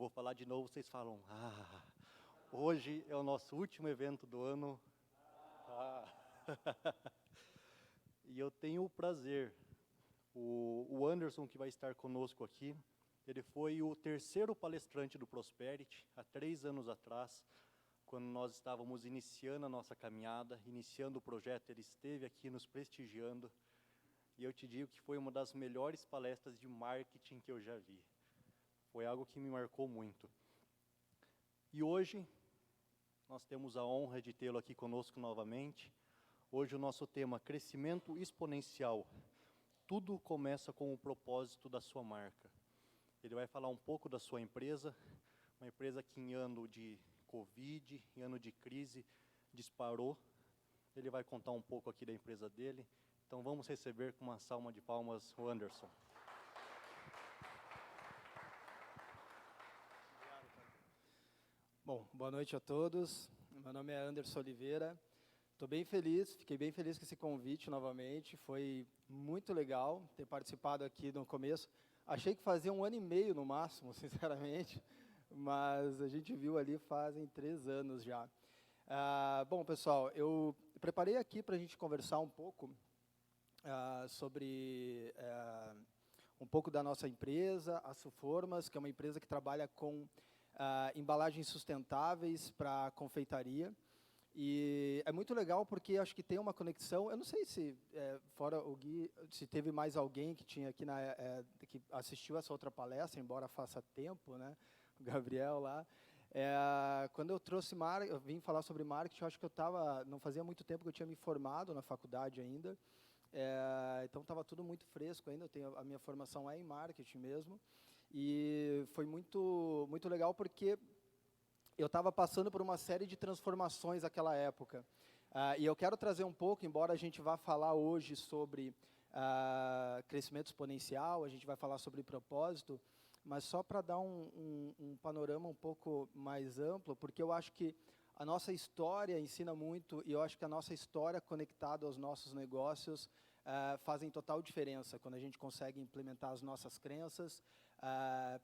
vou falar de novo, vocês falam, hoje é o nosso último evento do ano. E eu tenho o prazer, o Anderson, que vai estar conosco aqui, ele foi o terceiro palestrante do Prosperity, há 3 anos atrás, quando nós estávamos iniciando a nossa caminhada, iniciando o projeto, ele esteve aqui nos prestigiando, e eu te digo que foi uma das melhores palestras de marketing que eu já vi. Foi algo que me marcou muito. E hoje, nós temos a honra de tê-lo aqui conosco novamente. Hoje o nosso tema, crescimento exponencial. Tudo começa com o propósito da sua marca. Ele vai falar um pouco da sua empresa, uma empresa que em ano de Covid, em ano de crise, disparou. Ele vai contar um pouco aqui da empresa dele. Então vamos receber com uma salva de palmas o Anderson. Bom, boa noite a todos. Meu nome é Anderson Oliveira. Estou bem feliz, fiquei bem feliz com esse convite novamente. Foi muito legal ter participado aqui no começo. Achei que fazia 1 ano e meio no máximo, sinceramente, mas a gente viu ali fazem 3 anos já. Bom, pessoal, eu preparei aqui para a gente conversar um pouco sobre um pouco da nossa empresa, a Suformas, que é uma empresa que trabalha com embalagens sustentáveis para confeitaria. E é muito legal porque acho que tem uma conexão. Eu não sei se, fora o Gui, se teve mais alguém que tinha aqui que assistiu essa outra palestra, embora faça tempo, né? O Gabriel lá. Quando eu trouxe eu vim falar sobre marketing, eu acho que não fazia muito tempo que eu tinha me formado na faculdade ainda. Então estava tudo muito fresco ainda. A minha formação é em marketing mesmo. E foi muito, muito legal porque eu estava passando por uma série de transformações naquela época. E eu quero trazer um pouco, embora a gente vá falar hoje sobre crescimento exponencial, a gente vai falar sobre propósito, mas só para dar um panorama um pouco mais amplo, porque eu acho que a nossa história ensina muito, e eu acho que a nossa história conectada aos nossos negócios fazem total diferença quando a gente consegue implementar as nossas crenças.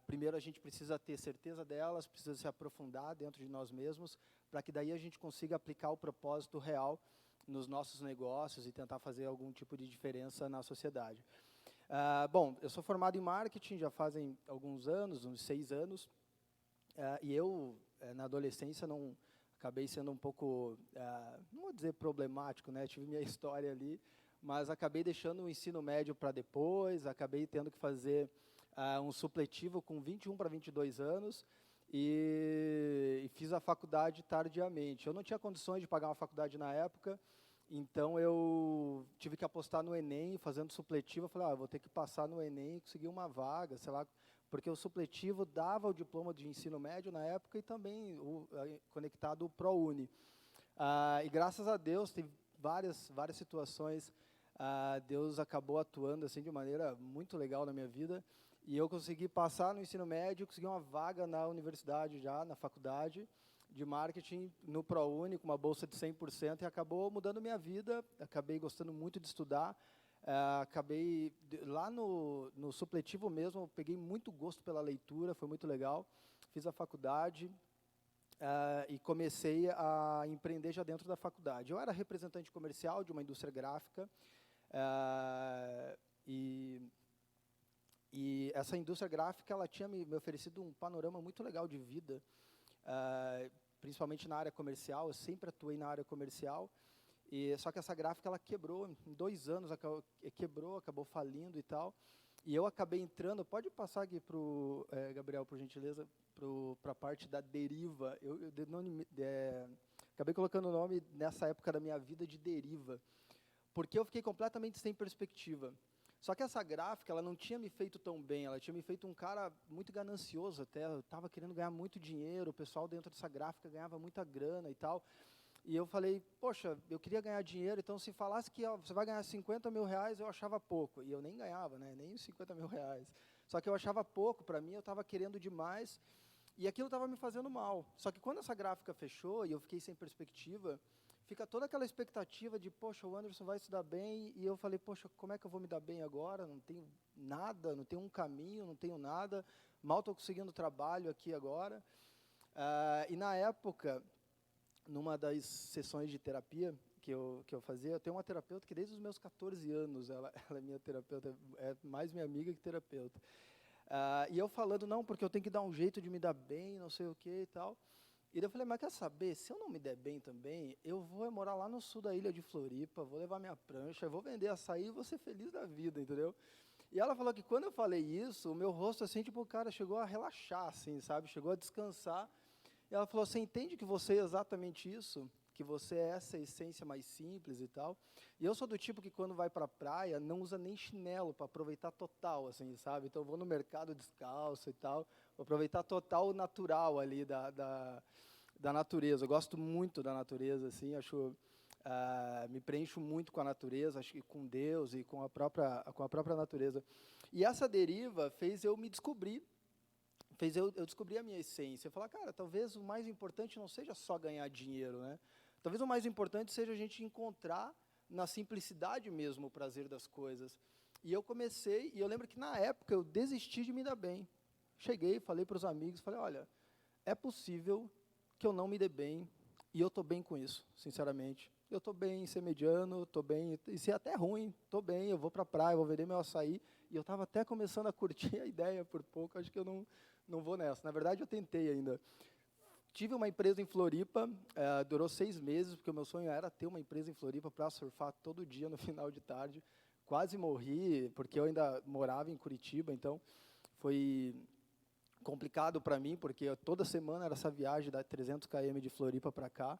Primeiro a gente precisa ter certeza delas, precisa se aprofundar dentro de nós mesmos, para que daí a gente consiga aplicar o propósito real nos nossos negócios e tentar fazer algum tipo de diferença na sociedade. Bom, eu sou formado em marketing já fazem alguns anos, uns 6 anos, e eu, na adolescência, acabei sendo um pouco, não vou dizer problemático, né? Tive minha história ali, mas acabei deixando o ensino médio para depois, acabei tendo que fazer um supletivo com 21 para 22 anos e fiz a faculdade tardiamente. Eu não tinha condições de pagar uma faculdade na época, então eu tive que apostar no Enem, fazendo supletivo. Eu falei, vou ter que passar no Enem e conseguir uma vaga, sei lá, porque o supletivo dava o diploma de ensino médio na época e também conectado ao ProUni. E graças a Deus, teve várias situações, Deus acabou atuando assim de maneira muito legal na minha vida. E eu consegui passar no ensino médio, consegui uma vaga na universidade já, na faculdade de marketing, no ProUni, com uma bolsa de 100%, e acabou mudando minha vida, acabei gostando muito de estudar, lá no supletivo mesmo, peguei muito gosto pela leitura, foi muito legal, fiz a faculdade e comecei a empreender já dentro da faculdade. Eu era representante comercial de uma indústria gráfica, e essa indústria gráfica ela tinha me oferecido um panorama muito legal de vida, principalmente na área comercial. Eu sempre atuei na área comercial, só que essa gráfica ela quebrou em 2 anos, acabou falindo e tal. E eu acabei entrando. Pode passar aqui para o Gabriel, por gentileza, para a parte da Deriva. Acabei colocando o nome nessa época da minha vida de Deriva, porque eu fiquei completamente sem perspectiva. Só que essa gráfica, ela não tinha me feito tão bem, ela tinha me feito um cara muito ganancioso até, eu estava querendo ganhar muito dinheiro, o pessoal dentro dessa gráfica ganhava muita grana e tal, e eu falei, poxa, eu queria ganhar dinheiro, então se falasse que você vai ganhar 50 mil reais, eu achava pouco, e eu nem ganhava, né, nem os 50 mil reais, só que eu achava pouco para mim, eu estava querendo demais, e aquilo estava me fazendo mal. Só que quando essa gráfica fechou e eu fiquei sem perspectiva, fica toda aquela expectativa de, poxa, o Anderson vai se dar bem, e eu falei, poxa, como é que eu vou me dar bem agora? Não tenho nada, não tenho um caminho, não tenho nada, mal estou conseguindo trabalho aqui agora. E na época, numa das sessões de terapia que eu fazia, eu tenho uma terapeuta que desde os meus 14 anos, ela é minha terapeuta, é mais minha amiga que terapeuta. E eu falando, não, porque eu tenho que dar um jeito de me dar bem, não sei o que e tal. E daí eu falei, mas quer saber, se eu não me der bem também, eu vou morar lá no sul da ilha de Floripa, vou levar minha prancha, vou vender açaí e vou ser feliz da vida, entendeu? E ela falou que quando eu falei isso, o meu rosto, assim, tipo, o cara chegou a relaxar, assim, sabe? Chegou a descansar. E ela falou, você entende que você é exatamente isso? Que você é essa essência mais simples e tal? E eu sou do tipo que quando vai para a praia, não usa nem chinelo para aproveitar total, assim, sabe? Então eu vou no mercado descalço e tal, vou aproveitar total o natural ali da natureza. Eu gosto muito da natureza, assim, acho... me preencho muito com a natureza, acho que com Deus e com a própria natureza. E essa deriva fez eu me descobrir, fez eu descobrir a minha essência. Falar, cara, talvez o mais importante não seja só ganhar dinheiro, né? Talvez o mais importante seja a gente encontrar na simplicidade mesmo o prazer das coisas. E eu comecei, e eu lembro que na época eu desisti de me dar bem. Cheguei, falei para os amigos, falei, olha, é possível que eu não me dê bem, e eu estou bem com isso, sinceramente. Eu estou bem em ser mediano, estou bem, e se é até ruim, estou bem, eu vou para a praia, vou vender meu açaí, e eu estava até começando a curtir a ideia por pouco, acho que eu não vou nessa. Na verdade, eu tentei ainda. Tive uma empresa em Floripa, durou 6 meses, porque o meu sonho era ter uma empresa em Floripa para surfar todo dia no final de tarde. Quase morri, porque eu ainda morava em Curitiba, então foi complicado para mim, porque toda semana era essa viagem da 300 km de Floripa para cá.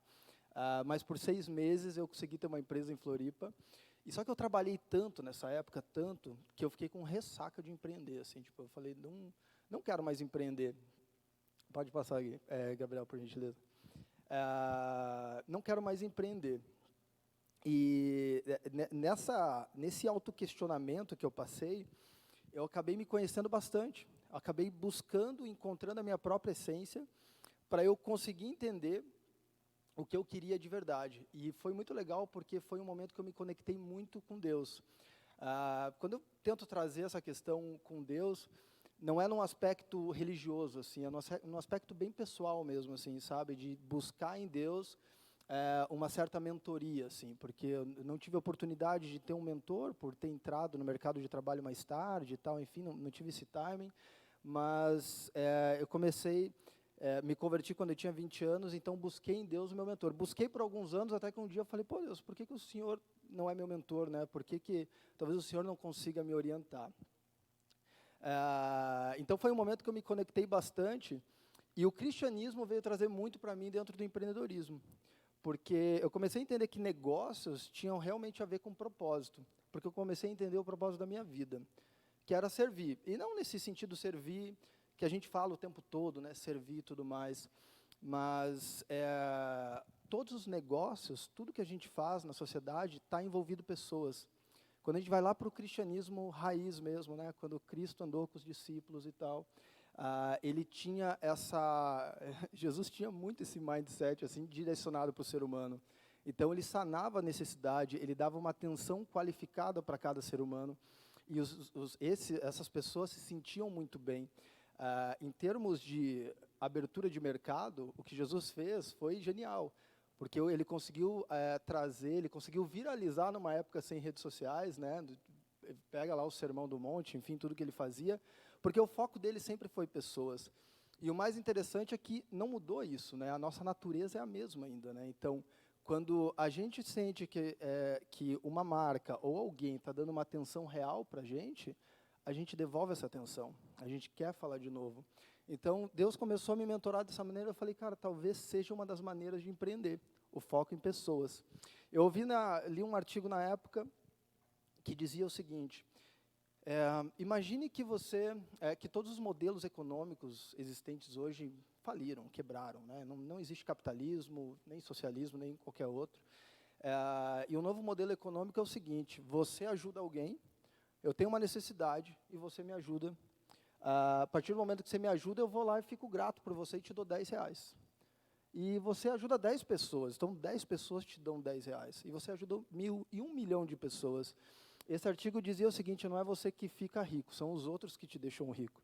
Mas por 6 meses eu consegui ter uma empresa em Floripa. E só que eu trabalhei tanto nessa época, tanto, que eu fiquei com ressaca de empreender. Assim, tipo, eu falei, não quero mais empreender. Pode passar aqui, Gabriel, por gentileza. Não quero mais empreender. E nesse autoquestionamento que eu passei, eu acabei me conhecendo bastante. Acabei buscando, encontrando a minha própria essência, para eu conseguir entender o que eu queria de verdade. E foi muito legal, porque foi um momento que eu me conectei muito com Deus. Quando eu tento trazer essa questão com Deus, não é num aspecto religioso, assim, é num aspecto bem pessoal mesmo, assim, sabe, de buscar em Deus uma certa mentoria, assim, porque eu não tive a oportunidade de ter um mentor por ter entrado no mercado de trabalho mais tarde e tal, enfim, não tive esse timing, mas eu comecei, me converti quando eu tinha 20 anos, então busquei em Deus o meu mentor. Busquei por alguns anos, até que um dia eu falei, pô, Deus, por que o Senhor não é meu mentor, né? Por que talvez o Senhor não consiga me orientar? Então foi um momento que eu me conectei bastante, e o cristianismo veio trazer muito para mim dentro do empreendedorismo, porque eu comecei a entender que negócios tinham realmente a ver com propósito, porque eu comecei a entender o propósito da minha vida, que era servir, e não nesse sentido servir, que a gente fala o tempo todo, né, servir e tudo mais, mas todos os negócios, tudo que a gente faz na sociedade está envolvido pessoas. Quando a gente vai lá para o cristianismo raiz mesmo, né, quando Cristo andou com os discípulos e tal, ele tinha Jesus tinha muito esse mindset assim, direcionado para o ser humano. Então, ele sanava a necessidade, ele dava uma atenção qualificada para cada ser humano, e essas pessoas se sentiam muito bem. Em termos de abertura de mercado, o que Jesus fez foi genial, porque ele conseguiu ele conseguiu viralizar numa época sem redes sociais, né? Pega lá o Sermão do Monte, enfim, tudo que ele fazia, porque o foco dele sempre foi pessoas. E o mais interessante é que não mudou isso, né? A nossa natureza é a mesma ainda, né? Então, quando a gente sente que uma marca ou alguém está dando uma atenção real para a gente devolve essa atenção, a gente quer falar de novo. Então, Deus começou a me mentorar dessa maneira, eu falei, cara, talvez seja uma das maneiras de empreender, o foco em pessoas. Eu li um artigo na época que dizia o seguinte, imagine que que todos os modelos econômicos existentes hoje faliram, quebraram, né? Não existe capitalismo, nem socialismo, nem qualquer outro. E o novo modelo econômico é o seguinte, você ajuda alguém, eu tenho uma necessidade e você me ajuda. A partir do momento que você me ajuda, eu vou lá e fico grato por você e te dou R$10. E você ajuda 10 pessoas, então 10 pessoas te dão R$10. E você ajudou 1.000 e 1 milhão de pessoas. Esse artigo dizia o seguinte, não é você que fica rico, são os outros que te deixam rico.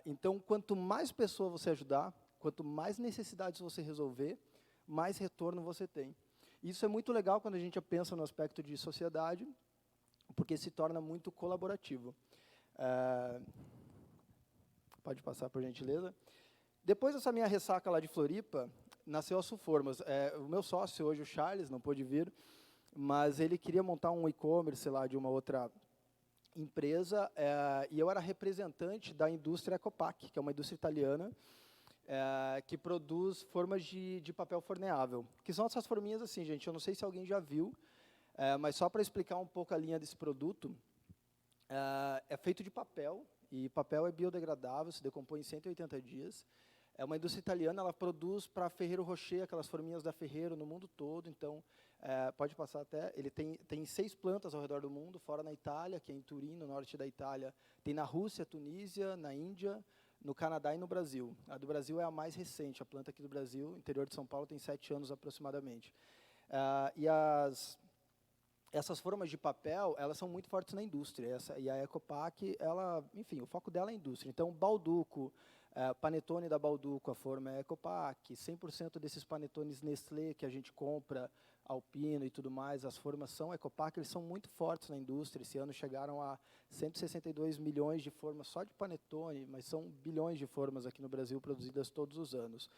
Então, quanto mais pessoa você ajudar, quanto mais necessidades você resolver, mais retorno você tem. Isso é muito legal quando a gente pensa no aspecto de sociedade, porque se torna muito colaborativo. Pode passar, por gentileza. Depois dessa minha ressaca lá de Floripa, nasceu a Suformas. O meu sócio hoje, o Charles, não pôde vir, mas ele queria montar um e-commerce lá de uma outra empresa, e eu era representante da indústria Ecopac, que é uma indústria italiana, que produz formas de papel forneável. Que são essas forminhas assim, gente, eu não sei se alguém já viu, mas só para explicar um pouco a linha desse produto, é feito de papel, e papel é biodegradável, se decompõe em 180 dias. É uma indústria italiana, ela produz para Ferrero Rocher, aquelas forminhas da Ferrero no mundo todo. Então, pode passar até, ele tem 6 plantas ao redor do mundo, fora na Itália, que é em Turim, no norte da Itália. Tem na Rússia, Tunísia, na Índia, no Canadá e no Brasil. A do Brasil é a mais recente, a planta aqui do Brasil, interior de São Paulo, tem 7 anos aproximadamente. Essas formas de papel, elas são muito fortes na indústria. E a Ecopac, enfim, o foco dela é a indústria. Então, Balduco, panetone da Balduco, a forma é Ecopac. 100% desses panetones Nestlé que a gente compra, Alpino e tudo mais, as formas são Ecopac, eles são muito fortes na indústria. Esse ano chegaram a 162 milhões de formas só de panetone, mas são bilhões de formas aqui no Brasil produzidas todos os anos.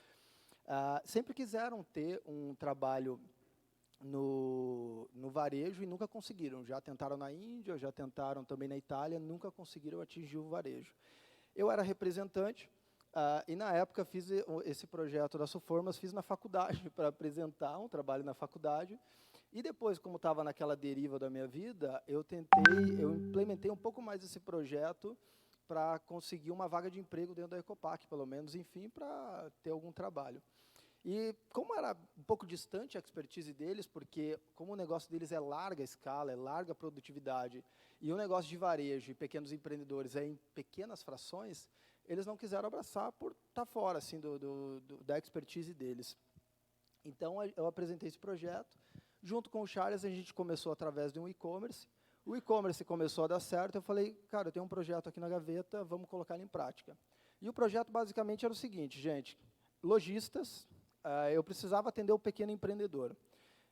Sempre quiseram ter um trabalho no varejo e nunca conseguiram. Já tentaram na Índia, já tentaram também na Itália, nunca conseguiram atingir o varejo. Eu era representante e, na época, fiz esse projeto da Suformas, fiz na faculdade, para apresentar um trabalho na faculdade. E depois, como estava naquela deriva da minha vida, eu implementei um pouco mais esse projeto para conseguir uma vaga de emprego dentro da Ecopac, pelo menos, enfim, para ter algum trabalho. E como era um pouco distante a expertise deles, porque como o negócio deles é larga escala, é larga produtividade, e o negócio de varejo e pequenos empreendedores é em pequenas frações, eles não quiseram abraçar por estar fora assim, da expertise deles. Então, eu apresentei esse projeto. Junto com o Charles, a gente começou através de um e-commerce. O e-commerce começou a dar certo, eu falei, cara, eu tenho um projeto aqui na gaveta, vamos colocar ele em prática. E o projeto, basicamente, era o seguinte, gente, lojistas, eu precisava atender o pequeno empreendedor.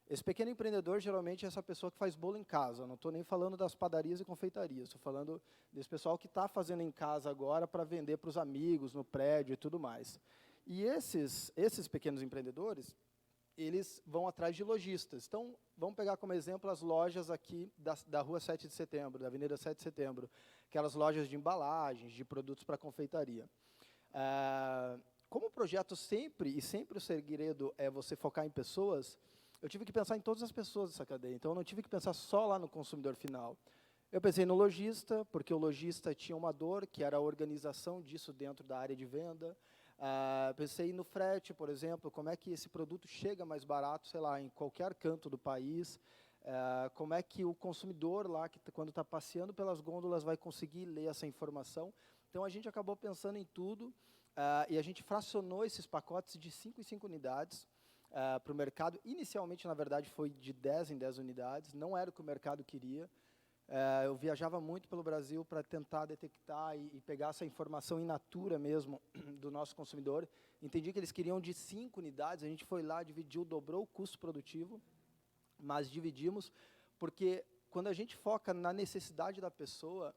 Esse pequeno empreendedor, geralmente, é essa pessoa que faz bolo em casa. Não estou nem falando das padarias e confeitarias. Estou falando desse pessoal que está fazendo em casa agora para vender para os amigos, no prédio e tudo mais. E esses pequenos empreendedores, eles vão atrás de lojistas. Então, vamos pegar como exemplo as lojas aqui da Rua 7 de Setembro, da Avenida 7 de Setembro, aquelas lojas de embalagens, de produtos para confeitaria. Como o projeto sempre o segredo é você focar em pessoas, eu tive que pensar em todas as pessoas dessa cadeia. Então, eu não tive que pensar só lá no consumidor final. Eu pensei no lojista, porque o lojista tinha uma dor, que era a organização disso dentro da área de venda. Pensei no frete, por exemplo, como é que esse produto chega mais barato, sei lá, em qualquer canto do país. Como é que o consumidor lá, quando está passeando pelas gôndolas, vai conseguir ler essa informação. Então, a gente acabou pensando em tudo, e a gente fracionou esses pacotes de 5 em 5 unidades, para o mercado. Inicialmente, na verdade, foi de 10 em 10 unidades, não era o que o mercado queria. Eu viajava muito pelo Brasil para tentar detectar e pegar essa informação in natura mesmo do nosso consumidor. Entendi que eles queriam de 5 unidades, a gente foi lá, dividiu, dobrou o custo produtivo, mas dividimos, porque quando a gente foca na necessidade da pessoa,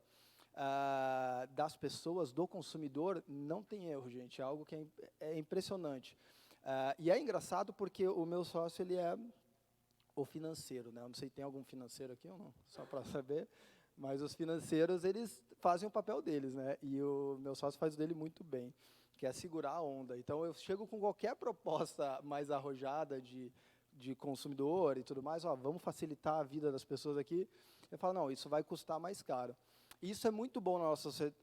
das pessoas, do consumidor, não tem erro, gente, é algo que é impressionante. E é engraçado porque o meu sócio, ele é o financeiro, né? Eu não sei, tem algum financeiro aqui ou não? Só para saber. Mas os financeiros, eles fazem o papel deles, né? E o meu sócio faz o dele muito bem, que é segurar a onda. Então, eu chego com qualquer proposta mais arrojada de consumidor e tudo mais, vamos facilitar a vida das pessoas aqui. Eu falo, não, isso vai custar mais caro. E isso é muito bom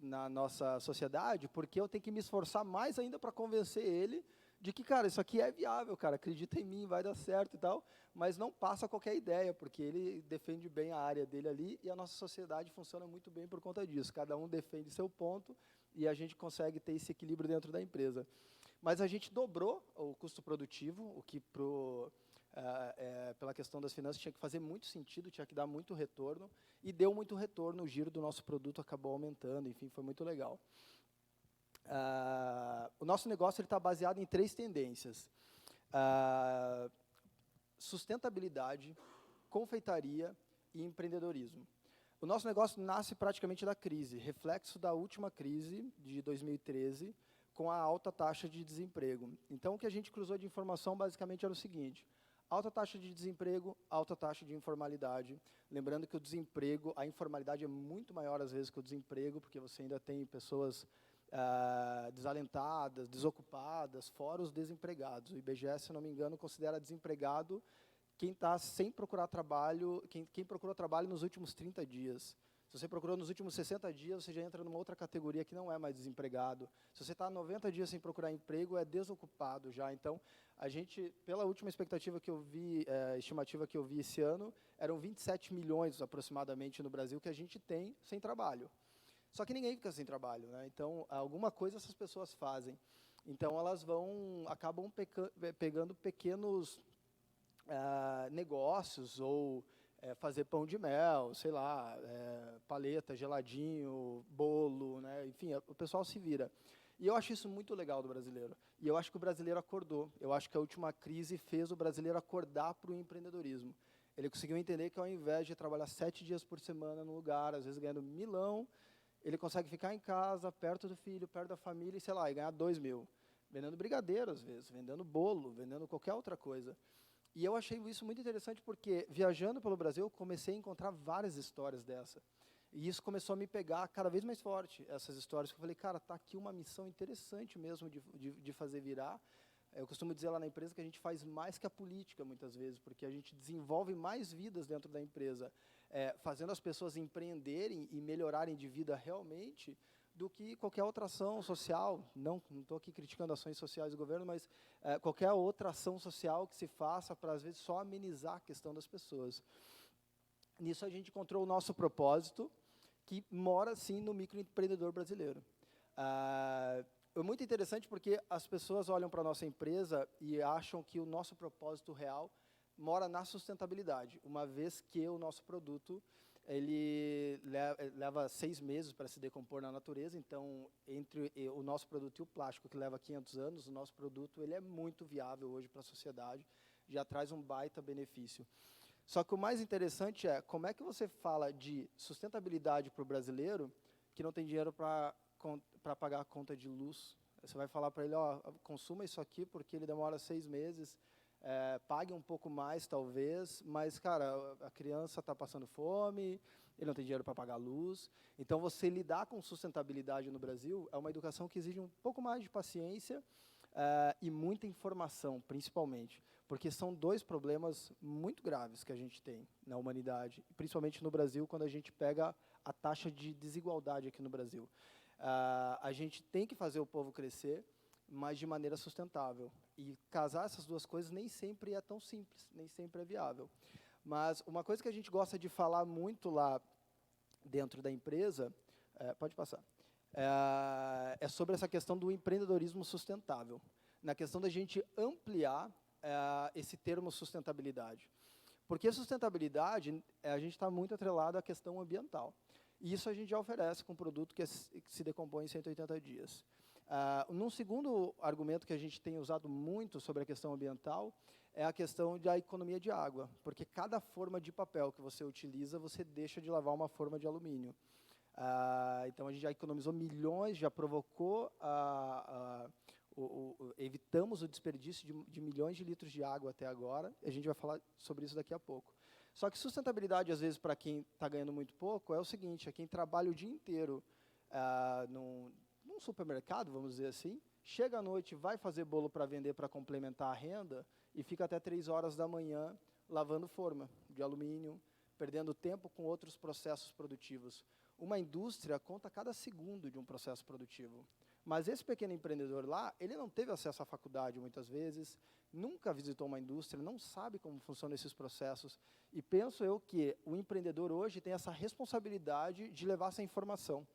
na nossa sociedade, porque eu tenho que me esforçar mais ainda para convencer ele de que, cara, isso aqui é viável, cara, acredita em mim, vai dar certo e tal, mas não passa qualquer ideia, porque ele defende bem a área dele ali e a nossa sociedade funciona muito bem por conta disso. Cada um defende seu ponto e a gente consegue ter esse equilíbrio dentro da empresa. Mas a gente dobrou o custo produtivo, o que pela questão das finanças tinha que fazer muito sentido, tinha que dar muito retorno, e deu muito retorno, o giro do nosso produto acabou aumentando, enfim, foi muito legal. o nosso negócio está baseado em 3 tendências. Ah, sustentabilidade, confeitaria e empreendedorismo. O nosso negócio nasce praticamente da crise, reflexo da última crise de 2013, com a alta taxa de desemprego. Então, o que a gente cruzou de informação basicamente era o seguinte: alta taxa de desemprego, alta taxa de informalidade. Lembrando que o desemprego, a informalidade é muito maior às vezes que o desemprego, porque você ainda tem pessoas desalentadas, desocupadas, fora os desempregados. O IBGE, se não me engano, considera desempregado quem está sem procurar trabalho, quem procurou trabalho nos últimos 30 dias. Se você procurou nos últimos 60 dias, você já entra numa outra categoria que não é mais desempregado. Se você está 90 dias sem procurar emprego, é desocupado já. Então, a gente, pela última expectativa que eu vi, estimativa que eu vi esse ano, eram 27 milhões aproximadamente no Brasil que a gente tem sem trabalho. Só que ninguém fica sem trabalho, né? Então, alguma coisa essas pessoas fazem. Então, elas acabam pegando pequenos negócios, ou fazer pão de mel, sei lá, paleta, geladinho, bolo, né? Enfim, o pessoal se vira. E eu acho isso muito legal do brasileiro. E eu acho que o brasileiro acordou. Eu acho que a última crise fez o brasileiro acordar para o empreendedorismo. Ele conseguiu entender que, ao invés de trabalhar 7 dias por semana no lugar, às vezes ganhando milão, ele consegue ficar em casa, perto do filho, perto da família, e, sei lá, e ganhar 2 mil. Vendendo brigadeiro, às vezes, vendendo bolo, vendendo qualquer outra coisa. E eu achei isso muito interessante porque, viajando pelo Brasil, eu comecei a encontrar várias histórias dessa. E isso começou a me pegar cada vez mais forte, essas histórias. Eu falei, cara, está aqui uma missão interessante mesmo de fazer virar. Eu costumo dizer lá na empresa que a gente faz mais que a política, muitas vezes, porque a gente desenvolve mais vidas dentro da empresa, fazendo as pessoas empreenderem e melhorarem de vida realmente, do que qualquer outra ação social. Não estou aqui criticando ações sociais do governo, mas qualquer outra ação social que se faça para, às vezes, só amenizar a questão das pessoas. Nisso a gente encontrou o nosso propósito, que mora, sim, no microempreendedor brasileiro. É muito interessante porque as pessoas olham para a nossa empresa e acham que o nosso propósito real mora na sustentabilidade, uma vez que o nosso produto ele leva 6 meses para se decompor na natureza. Então, entre o nosso produto e o plástico, que leva 500 anos, o nosso produto ele é muito viável hoje para a sociedade, já traz um baita benefício. Só que o mais interessante é, como é que você fala de sustentabilidade para o brasileiro que não tem dinheiro para pagar a conta de luz? Você vai falar para ele, ó, consuma isso aqui porque ele demora 6 meses, pague um pouco mais, talvez, mas, cara, a criança está passando fome, ele não tem dinheiro para pagar a luz. Então, você lidar com sustentabilidade no Brasil é uma educação que exige um pouco mais de paciência e muita informação, principalmente, porque são 2 problemas muito graves que a gente tem na humanidade, principalmente no Brasil, quando a gente pega a taxa de desigualdade aqui no Brasil. A gente tem que fazer o povo crescer, mas de maneira sustentável. E casar essas 2 coisas nem sempre é tão simples, nem sempre é viável. Mas uma coisa que a gente gosta de falar muito lá dentro da empresa, pode passar, é sobre essa questão do empreendedorismo sustentável, na questão da gente ampliar esse termo sustentabilidade. Porque sustentabilidade, a gente está muito atrelado à questão ambiental. E isso a gente já oferece com um produto que se decompõe em 180 dias. Num segundo argumento que a gente tem usado muito sobre a questão ambiental é a questão da economia de água, porque cada forma de papel que você utiliza, você deixa de lavar uma forma de alumínio. Então, a gente já economizou milhões, já provocou, evitamos o desperdício de milhões de litros de água até agora, e a gente vai falar sobre isso daqui a pouco. Só que sustentabilidade, às vezes, para quem está ganhando muito pouco, é o seguinte, é quem trabalha o dia inteiro num supermercado, vamos dizer assim, chega à noite, vai fazer bolo para vender, para complementar a renda, e fica até 3 horas da manhã lavando forma de alumínio, perdendo tempo com outros processos produtivos. Uma indústria conta cada segundo de um processo produtivo. Mas esse pequeno empreendedor lá, ele não teve acesso à faculdade muitas vezes, nunca visitou uma indústria, não sabe como funcionam esses processos. E penso eu que o empreendedor hoje tem essa responsabilidade de levar essa informação.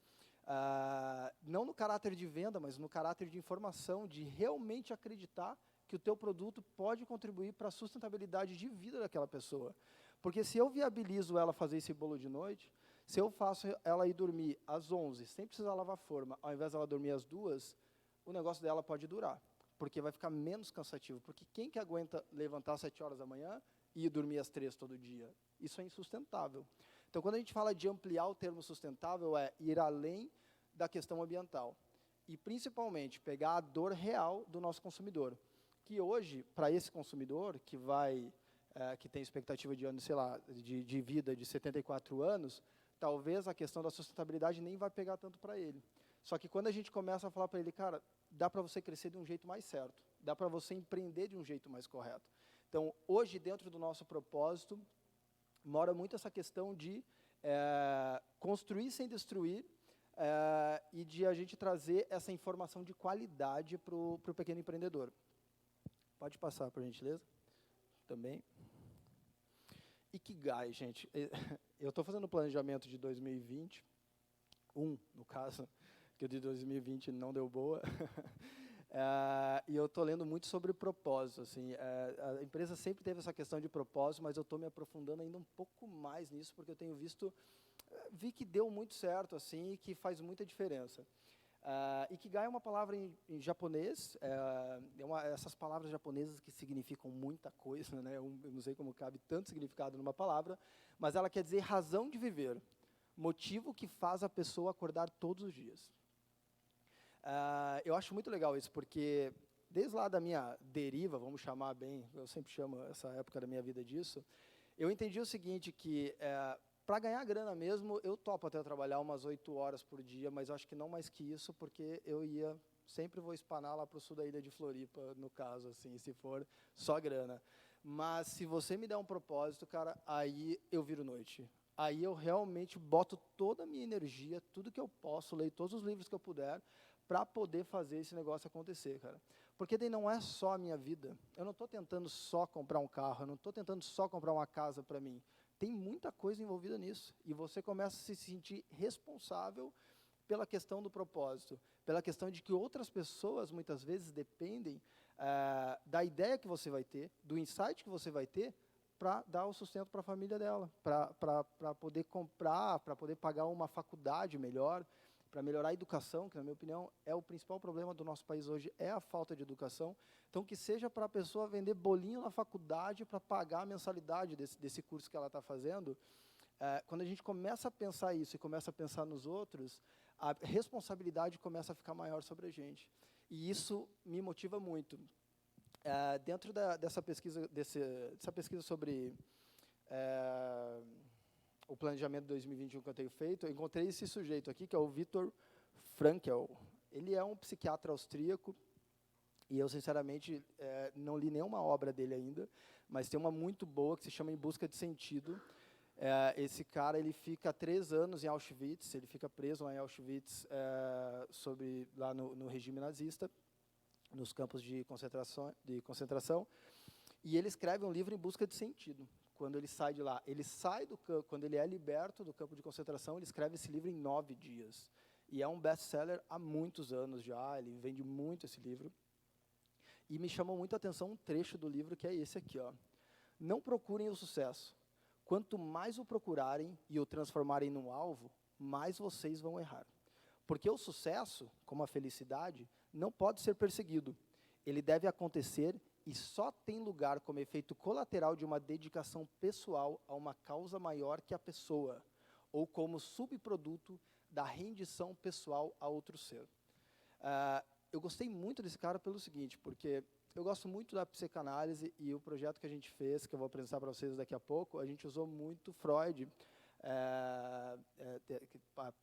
Não no caráter de venda, mas no caráter de informação, de realmente acreditar que o teu produto pode contribuir para a sustentabilidade de vida daquela pessoa. Porque se eu viabilizo ela fazer esse bolo de noite, se eu faço ela ir dormir às 11, sem precisar lavar forma, ao invés dela dormir às 2, o negócio dela pode durar, porque vai ficar menos cansativo. Porque quem que aguenta levantar às 7 horas da manhã e ir dormir às 3 todo dia? Isso é insustentável. Então, quando a gente fala de ampliar o termo sustentável, é ir além da questão ambiental. E, principalmente, pegar a dor real do nosso consumidor. Que hoje, para esse consumidor, que tem expectativa de anos, sei lá, de vida de 74 anos, talvez a questão da sustentabilidade nem vai pegar tanto para ele. Só que quando a gente começa a falar para ele, cara, dá para você crescer de um jeito mais certo, dá para você empreender de um jeito mais correto. Então, hoje, dentro do nosso propósito, mora muito essa questão de construir sem destruir, e de a gente trazer essa informação de qualidade para o pequeno empreendedor. Pode passar, por gentileza? Também. Ikigai, gente. Eu estou fazendo o planejamento de 2020, no caso, que o de 2020 não deu boa. E eu estou lendo muito sobre propósito. Assim, a empresa sempre teve essa questão de propósito, mas eu estou me aprofundando ainda um pouco mais nisso, porque eu tenho vi que deu muito certo, assim, e que faz muita diferença. Ikigai é uma palavra em japonês, essas palavras japonesas que significam muita coisa, né? Eu não sei como cabe tanto significado numa palavra, mas ela quer dizer razão de viver, motivo que faz a pessoa acordar todos os dias. Eu acho muito legal isso, porque desde lá da minha deriva, vamos chamar bem, eu sempre chamo essa época da minha vida disso, eu entendi o seguinte, que para ganhar grana mesmo, eu topo até trabalhar umas 8 horas por dia, mas eu acho que não mais que isso, porque sempre vou espanar lá para o sul da ilha de Floripa, no caso, assim, se for só grana. Mas se você me der um propósito, cara, aí eu viro noite. Aí eu realmente boto toda a minha energia, tudo que eu posso, leio todos os livros que eu puder, para poder fazer esse negócio acontecer, cara. Porque daí não é só a minha vida. Eu não estou tentando só comprar um carro, eu não estou tentando só comprar uma casa para mim. Tem muita coisa envolvida nisso. E você começa a se sentir responsável pela questão do propósito, pela questão de que outras pessoas, muitas vezes, dependem da ideia que você vai ter, do insight que você vai ter, para dar o sustento para a família dela, para poder comprar, para poder pagar uma faculdade melhor, para melhorar a educação, que, na minha opinião, é o principal problema do nosso país hoje, é a falta de educação. Então, que seja para a pessoa vender bolinho na faculdade para pagar a mensalidade desse curso que ela está fazendo. Quando a gente começa a pensar isso e começa a pensar nos outros, a responsabilidade começa a ficar maior sobre a gente. E isso me motiva muito. Dentro dessa pesquisa sobre o planejamento de 2021 que eu tenho feito, eu encontrei esse sujeito aqui, que é o Viktor Frankl. Ele é um psiquiatra austríaco, e eu, sinceramente, não li nenhuma obra dele ainda, mas tem uma muito boa que se chama Em Busca de Sentido. Esse cara, ele fica 3 anos em Auschwitz, ele fica preso lá em Auschwitz, lá no regime nazista, nos campos de concentração, e ele escreve um livro Em Busca de Sentido. Quando ele sai de lá, quando ele é liberto do campo de concentração, ele escreve esse livro em 9 dias. E é um best-seller há muitos anos já, ele vende muito esse livro. E me chamou muito a atenção um trecho do livro, que é esse aqui, ó. Não procurem o sucesso. Quanto mais o procurarem e o transformarem num alvo, mais vocês vão errar. Porque o sucesso, como a felicidade, não pode ser perseguido. Ele deve acontecer e só tem lugar como efeito colateral de uma dedicação pessoal a uma causa maior que a pessoa, ou como subproduto da rendição pessoal a outro ser. Eu gostei muito desse cara pelo seguinte, porque eu gosto muito da psicanálise, e o projeto que a gente fez, que eu vou apresentar para vocês daqui a pouco, a gente usou muito Freud,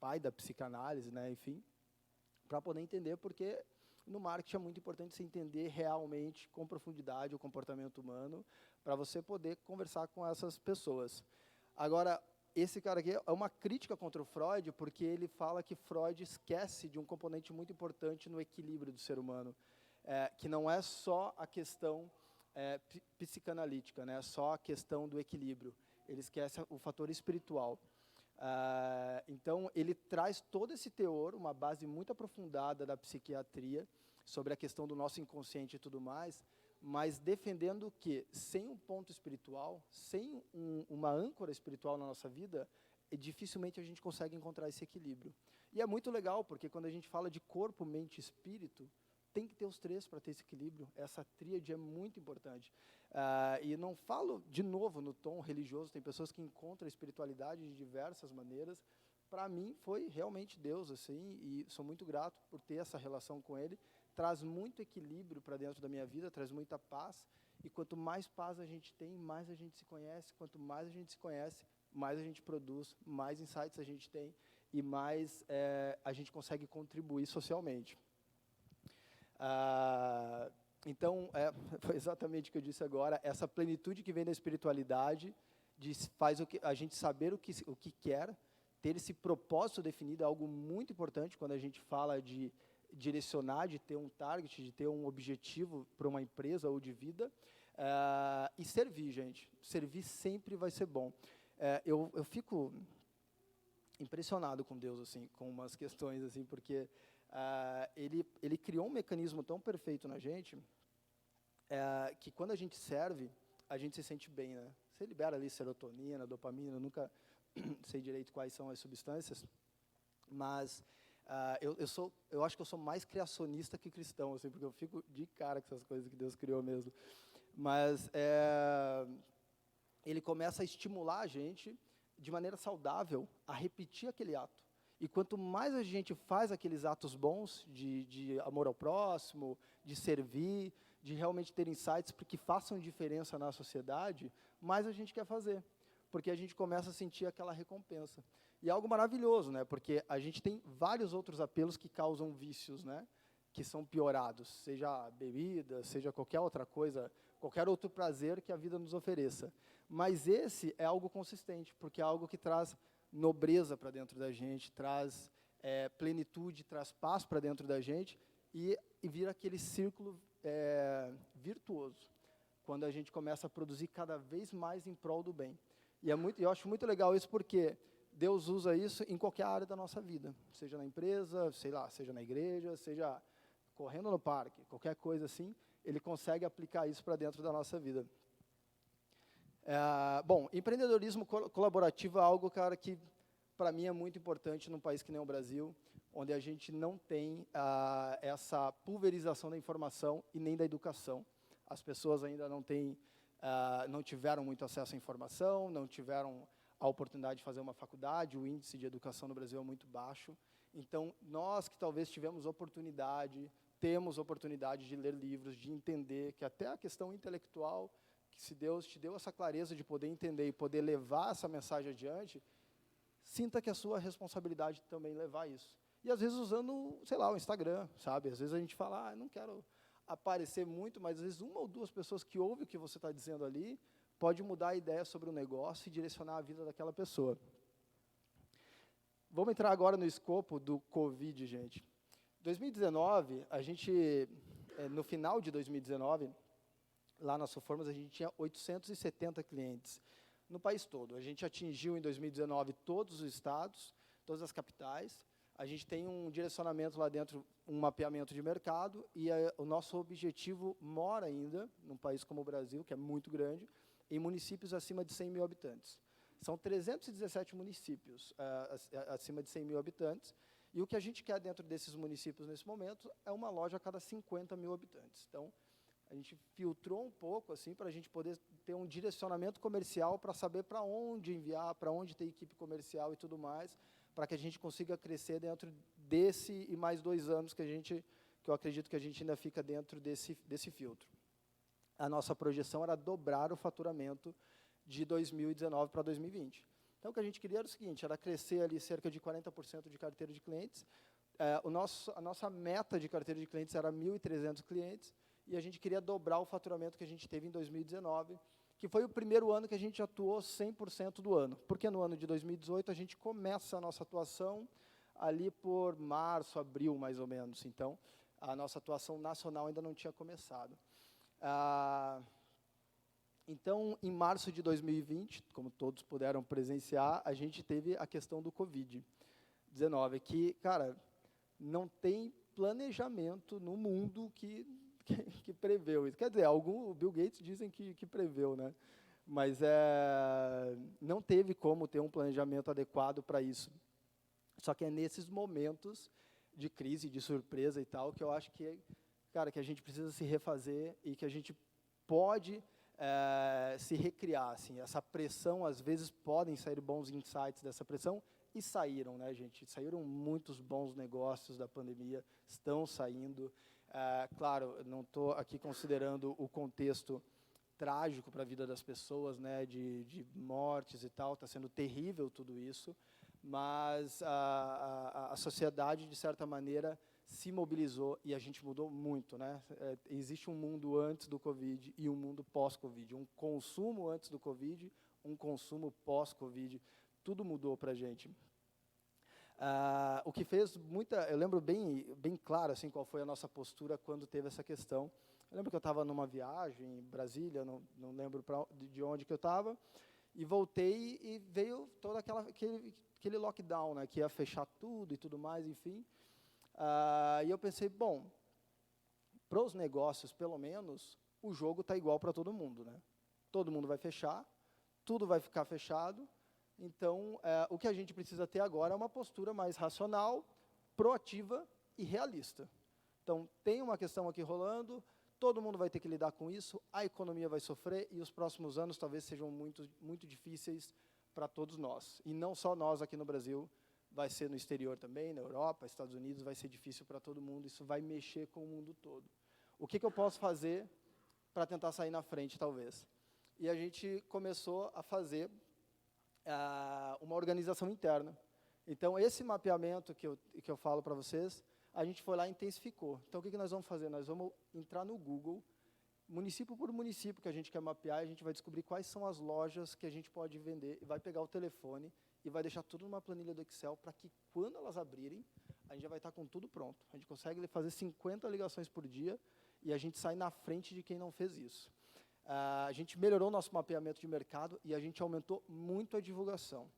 pai da psicanálise, né, enfim, para poder entender, porque no marketing é muito importante você entender realmente, com profundidade, o comportamento humano, para você poder conversar com essas pessoas. Agora, esse cara aqui é uma crítica contra o Freud, porque ele fala que Freud esquece de um componente muito importante no equilíbrio do ser humano, que não é só a questão psicanalítica, né, só a questão do equilíbrio. Ele esquece o fator espiritual. Então, ele traz todo esse teor, uma base muito aprofundada da psiquiatria, sobre a questão do nosso inconsciente e tudo mais, mas defendendo que, sem um ponto espiritual, sem uma âncora espiritual na nossa vida, dificilmente a gente consegue encontrar esse equilíbrio. E é muito legal, porque quando a gente fala de corpo, mente e espírito, tem que ter os três para ter esse equilíbrio. Essa tríade é muito importante. E não falo, de novo, no tom religioso, tem pessoas que encontram a espiritualidade de diversas maneiras. Para mim, foi realmente Deus, assim, e sou muito grato por ter essa relação com Ele. Traz muito equilíbrio para dentro da minha vida, traz muita paz, e quanto mais paz a gente tem, mais a gente se conhece. Quanto mais a gente se conhece, mais a gente produz, mais insights a gente tem, e mais a gente consegue contribuir socialmente. Então, foi exatamente o que eu disse agora, essa plenitude que vem da espiritualidade faz a gente saber o que quer, ter esse propósito definido é algo muito importante quando a gente fala de direcionar, de ter um target, de ter um objetivo para uma empresa ou de vida, e servir, gente. Servir sempre vai ser bom. Eu fico impressionado com Deus, assim, com umas questões, assim, porque ele criou um mecanismo tão perfeito na gente, que quando a gente serve, a gente se sente bem, né? Você libera ali serotonina, dopamina, eu nunca sei direito quais são as substâncias, mas eu acho que eu sou mais criacionista que cristão, assim, porque eu fico de cara com essas coisas que Deus criou mesmo. Mas ele começa a estimular a gente, de maneira saudável, a repetir aquele ato. E quanto mais a gente faz aqueles atos bons, de amor ao próximo, de servir, de realmente ter insights que façam diferença na sociedade, mais a gente quer fazer. Porque a gente começa a sentir aquela recompensa. E é algo maravilhoso, né? Porque a gente tem vários outros apelos que causam vícios, né? Que são piorados, seja bebida, seja qualquer outra coisa, qualquer outro prazer que a vida nos ofereça. Mas esse é algo consistente, porque é algo que traz nobreza para dentro da gente, traz plenitude, traz paz para dentro da gente, e vira aquele círculo virtuoso, quando a gente começa a produzir cada vez mais em prol do bem. E eu acho muito legal isso, porque Deus usa isso em qualquer área da nossa vida, seja na empresa, sei lá, seja na igreja, seja correndo no parque, qualquer coisa assim, Ele consegue aplicar isso para dentro da nossa vida. Bom, empreendedorismo colaborativo é algo, cara, que para mim é muito importante num país que nem o Brasil, onde a gente não tem essa pulverização da informação e nem da educação. As pessoas ainda não tiveram muito acesso à informação, não tiveram a oportunidade de fazer uma faculdade, o índice de educação no Brasil é muito baixo. Então, nós que talvez temos oportunidade de ler livros, de entender que até a questão intelectual, que se Deus te deu essa clareza de poder entender e poder levar essa mensagem adiante, sinta que é a sua responsabilidade também levar isso. E às vezes usando, sei lá, o Instagram, sabe? Às vezes a gente fala, não quero aparecer muito, mas às vezes uma ou duas pessoas que ouvem o que você está dizendo ali, pode mudar a ideia sobre o negócio e direcionar a vida daquela pessoa. Vamos entrar agora no escopo do Covid, gente. 2019, no final de 2019, lá na Soformas, a gente tinha 870 clientes no país todo. A gente atingiu em 2019 todos os estados, todas as capitais. A gente tem um direcionamento lá dentro, um mapeamento de mercado, e o nosso objetivo mora ainda, num país como o Brasil, que é muito grande, em municípios acima de 100 mil habitantes. São 317 municípios acima de 100 mil habitantes, e o que a gente quer dentro desses municípios nesse momento é uma loja a cada 50 mil habitantes. Então, a gente filtrou um pouco assim para a gente poder ter um direcionamento comercial para saber para onde enviar, para onde ter equipe comercial e tudo mais, para que a gente consiga crescer dentro desse e mais 2 anos que eu acredito que a gente ainda fica dentro desse filtro. A nossa projeção era dobrar o faturamento de 2019 para 2020. Então, o que a gente queria era o seguinte, era crescer ali cerca de 40% de carteira de clientes. A nossa meta de carteira de clientes era 1.300 clientes, e a gente queria dobrar o faturamento que a gente teve em 2019, que foi o primeiro ano que a gente atuou 100% do ano. Porque no ano de 2018 a gente começa a nossa atuação ali por março, abril, mais ou menos. Então, a nossa atuação nacional ainda não tinha começado. Então, em março de 2020, como todos puderam presenciar, a gente teve a questão do Covid-19, que, cara, não tem planejamento no mundo que preveu isso. Quer dizer, o Bill Gates dizem que preveu, né? Mas não teve como ter um planejamento adequado para isso. Só que é nesses momentos de crise, de surpresa e tal, que eu acho que, cara, que a gente precisa se refazer e que a gente pode se recriar, assim. Essa pressão, às vezes, podem sair bons insights dessa pressão, e saíram, né, gente? Saíram muitos bons negócios da pandemia, estão saindo. Claro, não estou aqui considerando o contexto trágico para a vida das pessoas, né, de mortes e tal, está sendo terrível tudo isso, mas a sociedade, de certa maneira, se mobilizou e a gente mudou muito, né? Existe um mundo antes do Covid e um mundo pós-Covid, um consumo antes do Covid, um consumo pós-Covid, tudo mudou para a gente. O que fez eu lembro bem claro assim, qual foi a nossa postura quando teve essa questão. Eu lembro que eu estava numa viagem em Brasília, não lembro de onde que eu estava, e voltei e veio todo aquele lockdown, né, que ia fechar tudo e tudo mais, enfim. E eu pensei, bom, para os negócios, pelo menos, o jogo está igual para todo mundo, né? Todo mundo vai fechar, tudo vai ficar fechado, então, o que a gente precisa ter agora é uma postura mais racional, proativa e realista. Então, tem uma questão aqui rolando, todo mundo vai ter que lidar com isso, a economia vai sofrer e os próximos anos talvez sejam muito, muito difíceis para todos nós. E não só nós aqui no Brasil, vai ser no exterior também, na Europa, Estados Unidos, vai ser difícil para todo mundo, isso vai mexer com o mundo todo. O que eu posso fazer para tentar sair na frente, talvez? E a gente começou a fazer uma organização interna. Então, esse mapeamento que eu falo para vocês, a gente foi lá e intensificou. Então, o que nós vamos fazer? Nós vamos entrar no Google, município por município que a gente quer mapear, e a gente vai descobrir quais são as lojas que a gente pode vender, e vai pegar o telefone e vai deixar tudo numa planilha do Excel, para que, quando elas abrirem, a gente já vai estar com tudo pronto. A gente consegue fazer 50 ligações por dia, e a gente sai na frente de quem não fez isso. A gente melhorou o nosso mapeamento de mercado e a gente aumentou muito a divulgação.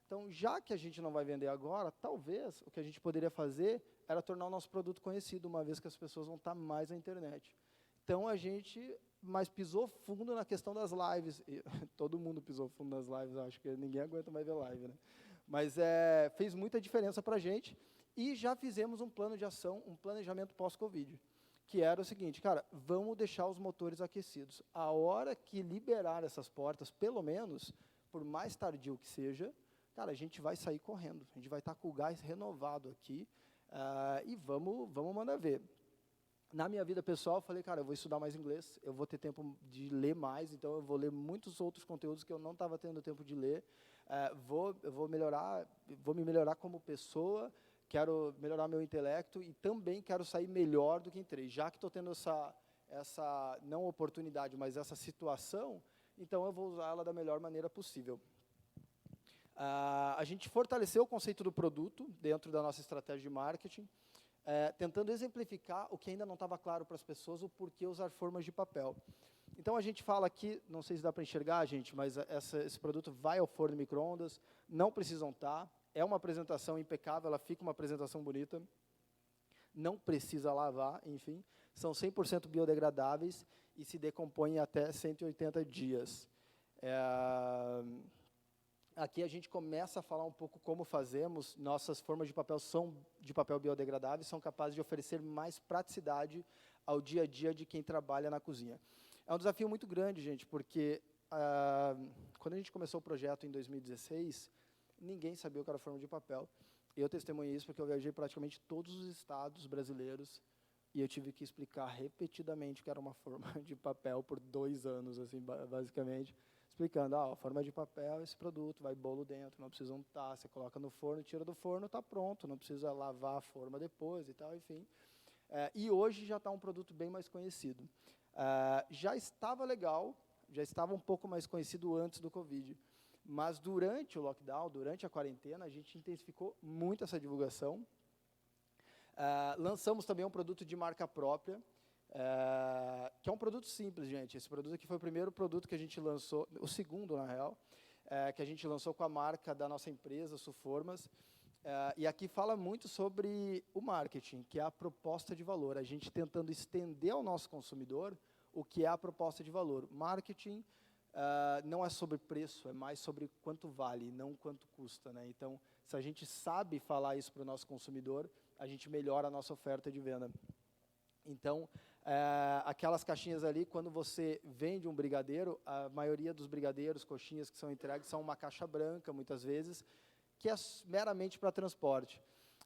Então, já que a gente não vai vender agora, talvez o que a gente poderia fazer era tornar o nosso produto conhecido, uma vez que as pessoas vão estar mais na internet. Então, a gente pisou fundo na questão das lives. E, todo mundo pisou fundo nas lives, acho que ninguém aguenta mais ver live, né? Mas fez muita diferença para a gente e já fizemos um plano de ação, um planejamento pós-Covid, que era o seguinte, cara, vamos deixar os motores aquecidos. A hora que liberar essas portas, pelo menos, por mais tardio que seja, cara, a gente vai sair correndo, a gente vai estar com o gás renovado aqui e vamos mandar ver. Na minha vida pessoal, eu falei, cara, eu vou estudar mais inglês, eu vou ter tempo de ler mais, então eu vou ler muitos outros conteúdos que eu não estava tendo tempo de ler, vou me melhorar como pessoa, quero melhorar meu intelecto e também quero sair melhor do que entrei. Já que estou tendo essa não oportunidade, mas essa situação, então eu vou usá-la da melhor maneira possível. A gente fortaleceu o conceito do produto dentro da nossa estratégia de marketing, tentando exemplificar o que ainda não estava claro para as pessoas, o porquê usar formas de papel. Então, a gente fala aqui, não sei se dá para enxergar, gente, mas esse produto vai ao forno de micro-ondas, não precisam estar. É uma apresentação impecável, ela fica uma apresentação bonita, não precisa lavar, enfim, são 100% biodegradáveis e se decompõem em até 180 dias. Aqui a gente começa a falar um pouco como fazemos, nossas formas de papel são de papel biodegradável, são capazes de oferecer mais praticidade ao dia a dia de quem trabalha na cozinha. É um desafio muito grande, gente, porque quando a gente começou o projeto em 2016, ninguém sabia o que era forma de papel. Eu testemunhei isso porque eu viajei praticamente todos os estados brasileiros e eu tive que explicar repetidamente o que era uma forma de papel por 2 anos, assim, basicamente, explicando, a forma de papel é esse produto, vai bolo dentro, não precisa untar, você coloca no forno, tira do forno, está pronto, não precisa lavar a forma depois e tal, enfim. E hoje já está um produto bem mais conhecido. Já estava legal, já estava um pouco mais conhecido antes do Covid. Mas durante o lockdown, durante a quarentena, a gente intensificou muito essa divulgação. Lançamos também um produto de marca própria, que é um produto simples, gente. Esse produto aqui foi o primeiro produto que a gente lançou, o segundo, na real, que a gente lançou com a marca da nossa empresa, Suformas. E aqui fala muito sobre o marketing, que é a proposta de valor. A gente tentando estender ao nosso consumidor o que é a proposta de valor. Marketing não é sobre preço, é mais sobre quanto vale, não quanto custa, né? Então, se a gente sabe falar isso para o nosso consumidor, a gente melhora a nossa oferta de venda. Então, aquelas caixinhas ali, quando você vende um brigadeiro, a maioria dos brigadeiros, coxinhas que são entregues, são uma caixa branca, muitas vezes, que é meramente para transporte.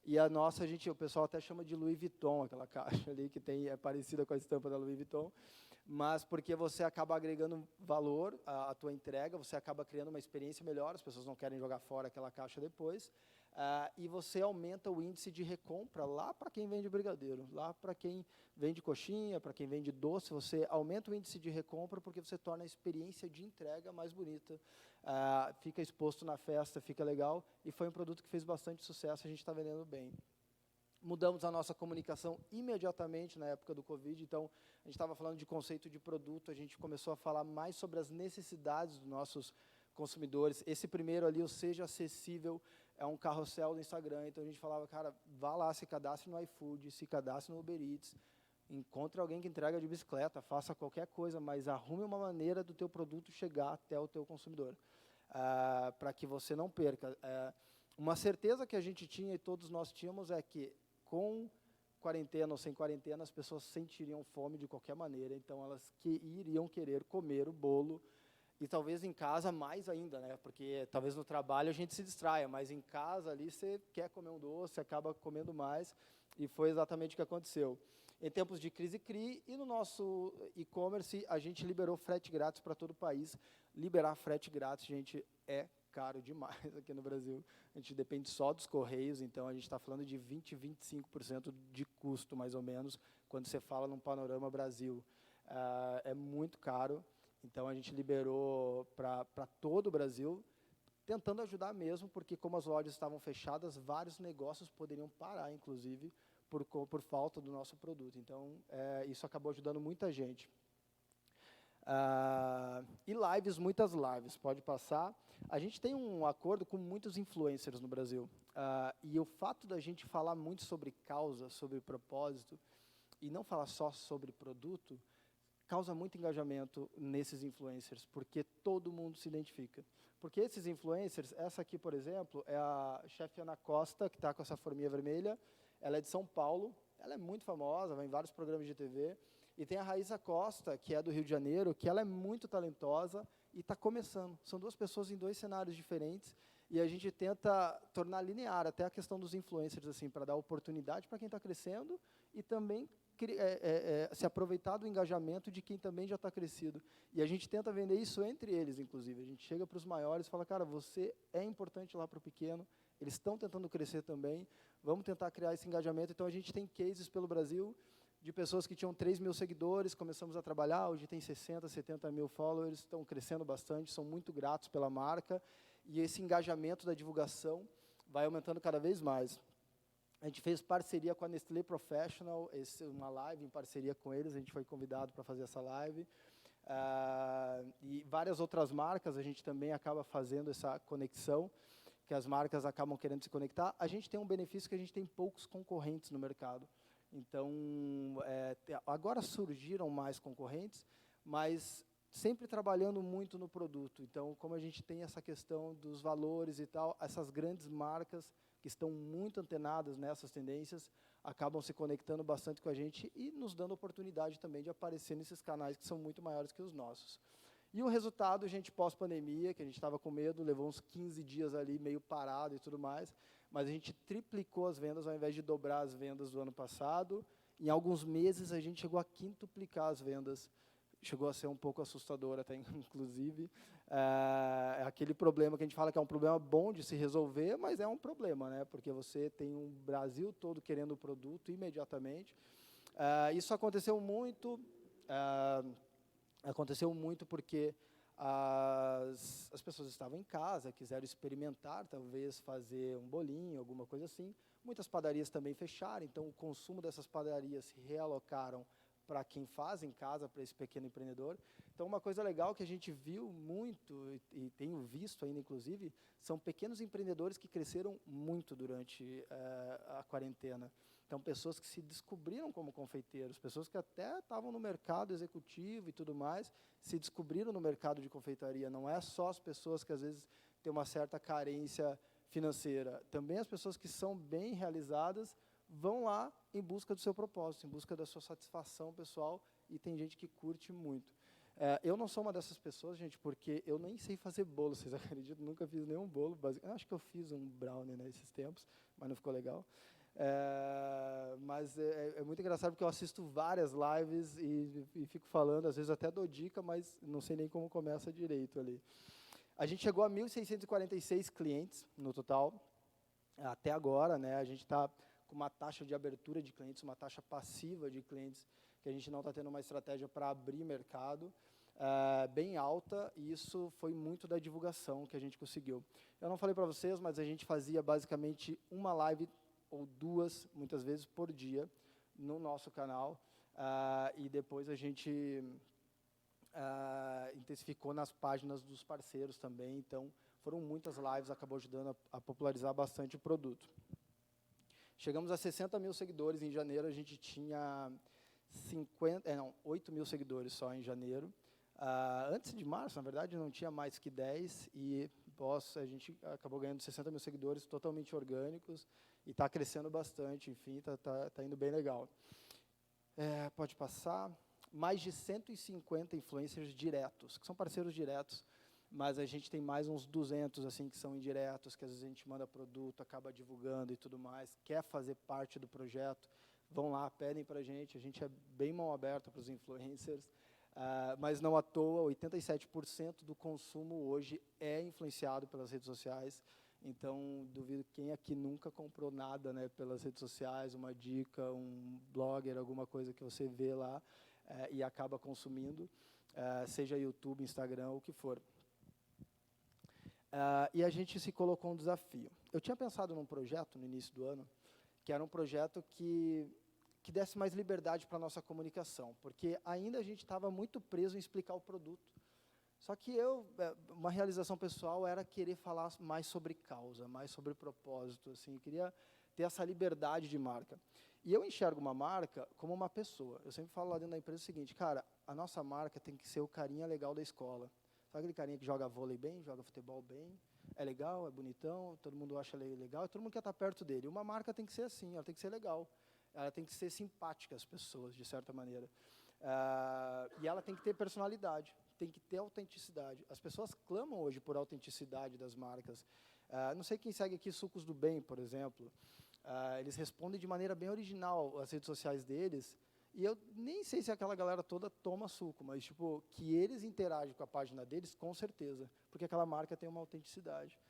E a nossa, o pessoal até chama de Louis Vuitton, aquela caixa ali, que é parecida com a estampa da Louis Vuitton, mas porque você acaba agregando valor à tua entrega, você acaba criando uma experiência melhor, as pessoas não querem jogar fora aquela caixa depois, e você aumenta o índice de recompra lá para quem vende brigadeiro, lá para quem vende coxinha, para quem vende doce, você aumenta o índice de recompra porque você torna a experiência de entrega mais bonita, fica exposto na festa, fica legal, e foi um produto que fez bastante sucesso, a gente está vendendo bem. Mudamos a nossa comunicação imediatamente na época do Covid, então a gente estava falando de conceito de produto, a gente começou a falar mais sobre as necessidades dos nossos consumidores. Esse primeiro ali, o Seja Acessível, é um carrossel do Instagram, então a gente falava, cara, vá lá, se cadastre no iFood, se cadastre no Uber Eats, encontre alguém que entrega de bicicleta, faça qualquer coisa, mas arrume uma maneira do teu produto chegar até o teu consumidor, para que você não perca. Uma certeza que a gente tinha e todos nós tínhamos é que com quarentena ou sem quarentena, as pessoas sentiriam fome de qualquer maneira, então elas iriam querer comer o bolo, e talvez em casa mais ainda, né? Porque talvez no trabalho a gente se distraia, mas em casa ali você quer comer um doce, acaba comendo mais, e foi exatamente o que aconteceu. Em tempos de crise CRI, e no nosso e-commerce, a gente liberou frete grátis para todo o país. Liberar frete grátis, gente, é caro demais aqui no Brasil. A gente depende só dos correios, então a gente está falando de 20%, 25% de custo, mais ou menos, quando você fala num panorama Brasil. É muito caro, então a gente liberou para todo o Brasil, tentando ajudar mesmo, porque como as lojas estavam fechadas, vários negócios poderiam parar, inclusive, por falta do nosso produto. Então, isso acabou ajudando muita gente. E lives, muitas lives, pode passar. A gente tem um acordo com muitos influencers no Brasil. E o fato da gente falar muito sobre causa, sobre propósito, e não falar só sobre produto, causa muito engajamento nesses influencers, porque todo mundo se identifica. Porque esses influencers, essa aqui, por exemplo, é a chefe Ana Costa, que está com essa forminha vermelha. Ela é de São Paulo, ela é muito famosa, vai em vários programas de TV. E tem a Raíssa Costa, que é do Rio de Janeiro, que ela é muito talentosa e está começando. São duas pessoas em dois cenários diferentes, e a gente tenta tornar linear até a questão dos influencers, assim, para dar oportunidade para quem está crescendo e também se aproveitar do engajamento de quem também já está crescido. E a gente tenta vender isso entre eles, inclusive. A gente chega para os maiores e fala, cara, você é importante lá para o pequeno, eles estão tentando crescer também, vamos tentar criar esse engajamento. Então, a gente tem cases pelo Brasil de pessoas que tinham 3 mil seguidores, começamos a trabalhar, hoje tem 60, 70 mil followers, estão crescendo bastante, são muito gratos pela marca, e esse engajamento da divulgação vai aumentando cada vez mais. A gente fez parceria com a Nestlé Professional, uma live em parceria com eles, a gente foi convidado para fazer essa live. E várias outras marcas, a gente também acaba fazendo essa conexão, que as marcas acabam querendo se conectar. A gente tem um benefício que a gente tem poucos concorrentes no mercado. Então, agora surgiram mais concorrentes, mas sempre trabalhando muito no produto. Então, como a gente tem essa questão dos valores e tal, essas grandes marcas que estão muito antenadas nessas tendências, acabam se conectando bastante com a gente e nos dando oportunidade também de aparecer nesses canais que são muito maiores que os nossos. E o resultado, a gente pós-pandemia, que a gente estava com medo, levou uns 15 dias ali meio parado e tudo mais, mas a gente triplicou as vendas ao invés de dobrar as vendas do ano passado. Em alguns meses, a gente chegou a quintuplicar as vendas. Chegou a ser um pouco assustador até, inclusive. É aquele problema que a gente fala que é um problema bom de se resolver, mas é um problema, né? Porque você tem um Brasil todo querendo o produto imediatamente. Isso aconteceu muito porque as pessoas estavam em casa, quiseram experimentar, talvez fazer um bolinho, alguma coisa assim. Muitas padarias também fecharam, então o consumo dessas padarias se realocaram para quem faz em casa, para esse pequeno empreendedor. Então, uma coisa legal que a gente viu muito, e tenho visto ainda, inclusive, são pequenos empreendedores que cresceram muito durante a quarentena. Então, pessoas que se descobriram como confeiteiros, pessoas que até estavam no mercado executivo e tudo mais, se descobriram no mercado de confeitaria. Não é só as pessoas que, às vezes, têm uma certa carência financeira. Também as pessoas que são bem realizadas, vão lá em busca do seu propósito, em busca da sua satisfação pessoal, e tem gente que curte muito. Eu não sou uma dessas pessoas, gente, porque eu nem sei fazer bolo, vocês acreditam? Nunca fiz nenhum bolo. Acho que eu fiz um brownie nesses tempos, mas não ficou legal. Mas é muito engraçado porque eu assisto várias lives e fico falando, às vezes até dou dica, mas não sei nem como começa direito ali. A gente chegou a 1.646 clientes no total, até agora, né? A gente está com uma taxa de abertura de clientes, uma taxa passiva de clientes, que a gente não está tendo uma estratégia para abrir mercado, bem alta, e isso foi muito da divulgação que a gente conseguiu. Eu não falei para vocês, mas a gente fazia basicamente uma live ou duas, muitas vezes, por dia, no nosso canal, e depois a gente intensificou nas páginas dos parceiros também, então foram muitas lives, acabou ajudando a popularizar bastante o produto. Chegamos a 60 mil seguidores em janeiro, a gente tinha 8 mil seguidores só em janeiro. Antes de março, na verdade, não tinha mais que 10, e a gente acabou ganhando 60 mil seguidores totalmente orgânicos, e está crescendo bastante, enfim, tá indo bem legal. Pode passar. Mais de 150 influencers diretos, que são parceiros diretos, mas a gente tem mais uns 200 assim, que são indiretos, que às vezes a gente manda produto, acaba divulgando e tudo mais, quer fazer parte do projeto, vão lá, pedem para a gente é bem mão aberta para os influencers, mas não à toa, 87% do consumo hoje é influenciado pelas redes sociais, então duvido quem aqui nunca comprou nada, né, pelas redes sociais, uma dica, um blogger, alguma coisa que você vê lá, e acaba consumindo, seja YouTube, Instagram, o que for. E a gente se colocou um desafio. Eu tinha pensado num projeto no início do ano, que era um projeto que desse mais liberdade para a nossa comunicação, porque ainda a gente estava muito preso em explicar o produto. Só que uma realização pessoal era querer falar mais sobre causa, mais sobre propósito, assim, queria ter essa liberdade de marca. E eu enxergo uma marca como uma pessoa. Eu sempre falo lá dentro da empresa o seguinte, cara, a nossa marca tem que ser o carinha legal da escola. Sabe aquele carinha que joga vôlei bem, joga futebol bem, é legal, é bonitão, todo mundo acha legal, e todo mundo quer estar perto dele. Uma marca tem que ser assim, ela tem que ser legal, ela tem que ser simpática às pessoas, de certa maneira. E ela tem que ter personalidade, tem que ter autenticidade. As pessoas clamam hoje por autenticidade das marcas. Não sei quem segue aqui Sucos do Bem, por exemplo. Eles respondem de maneira bem original as redes sociais deles, e eu nem sei se aquela galera toda toma suco, mas tipo, que eles interagem com a página deles, com certeza, porque aquela marca tem uma autenticidade.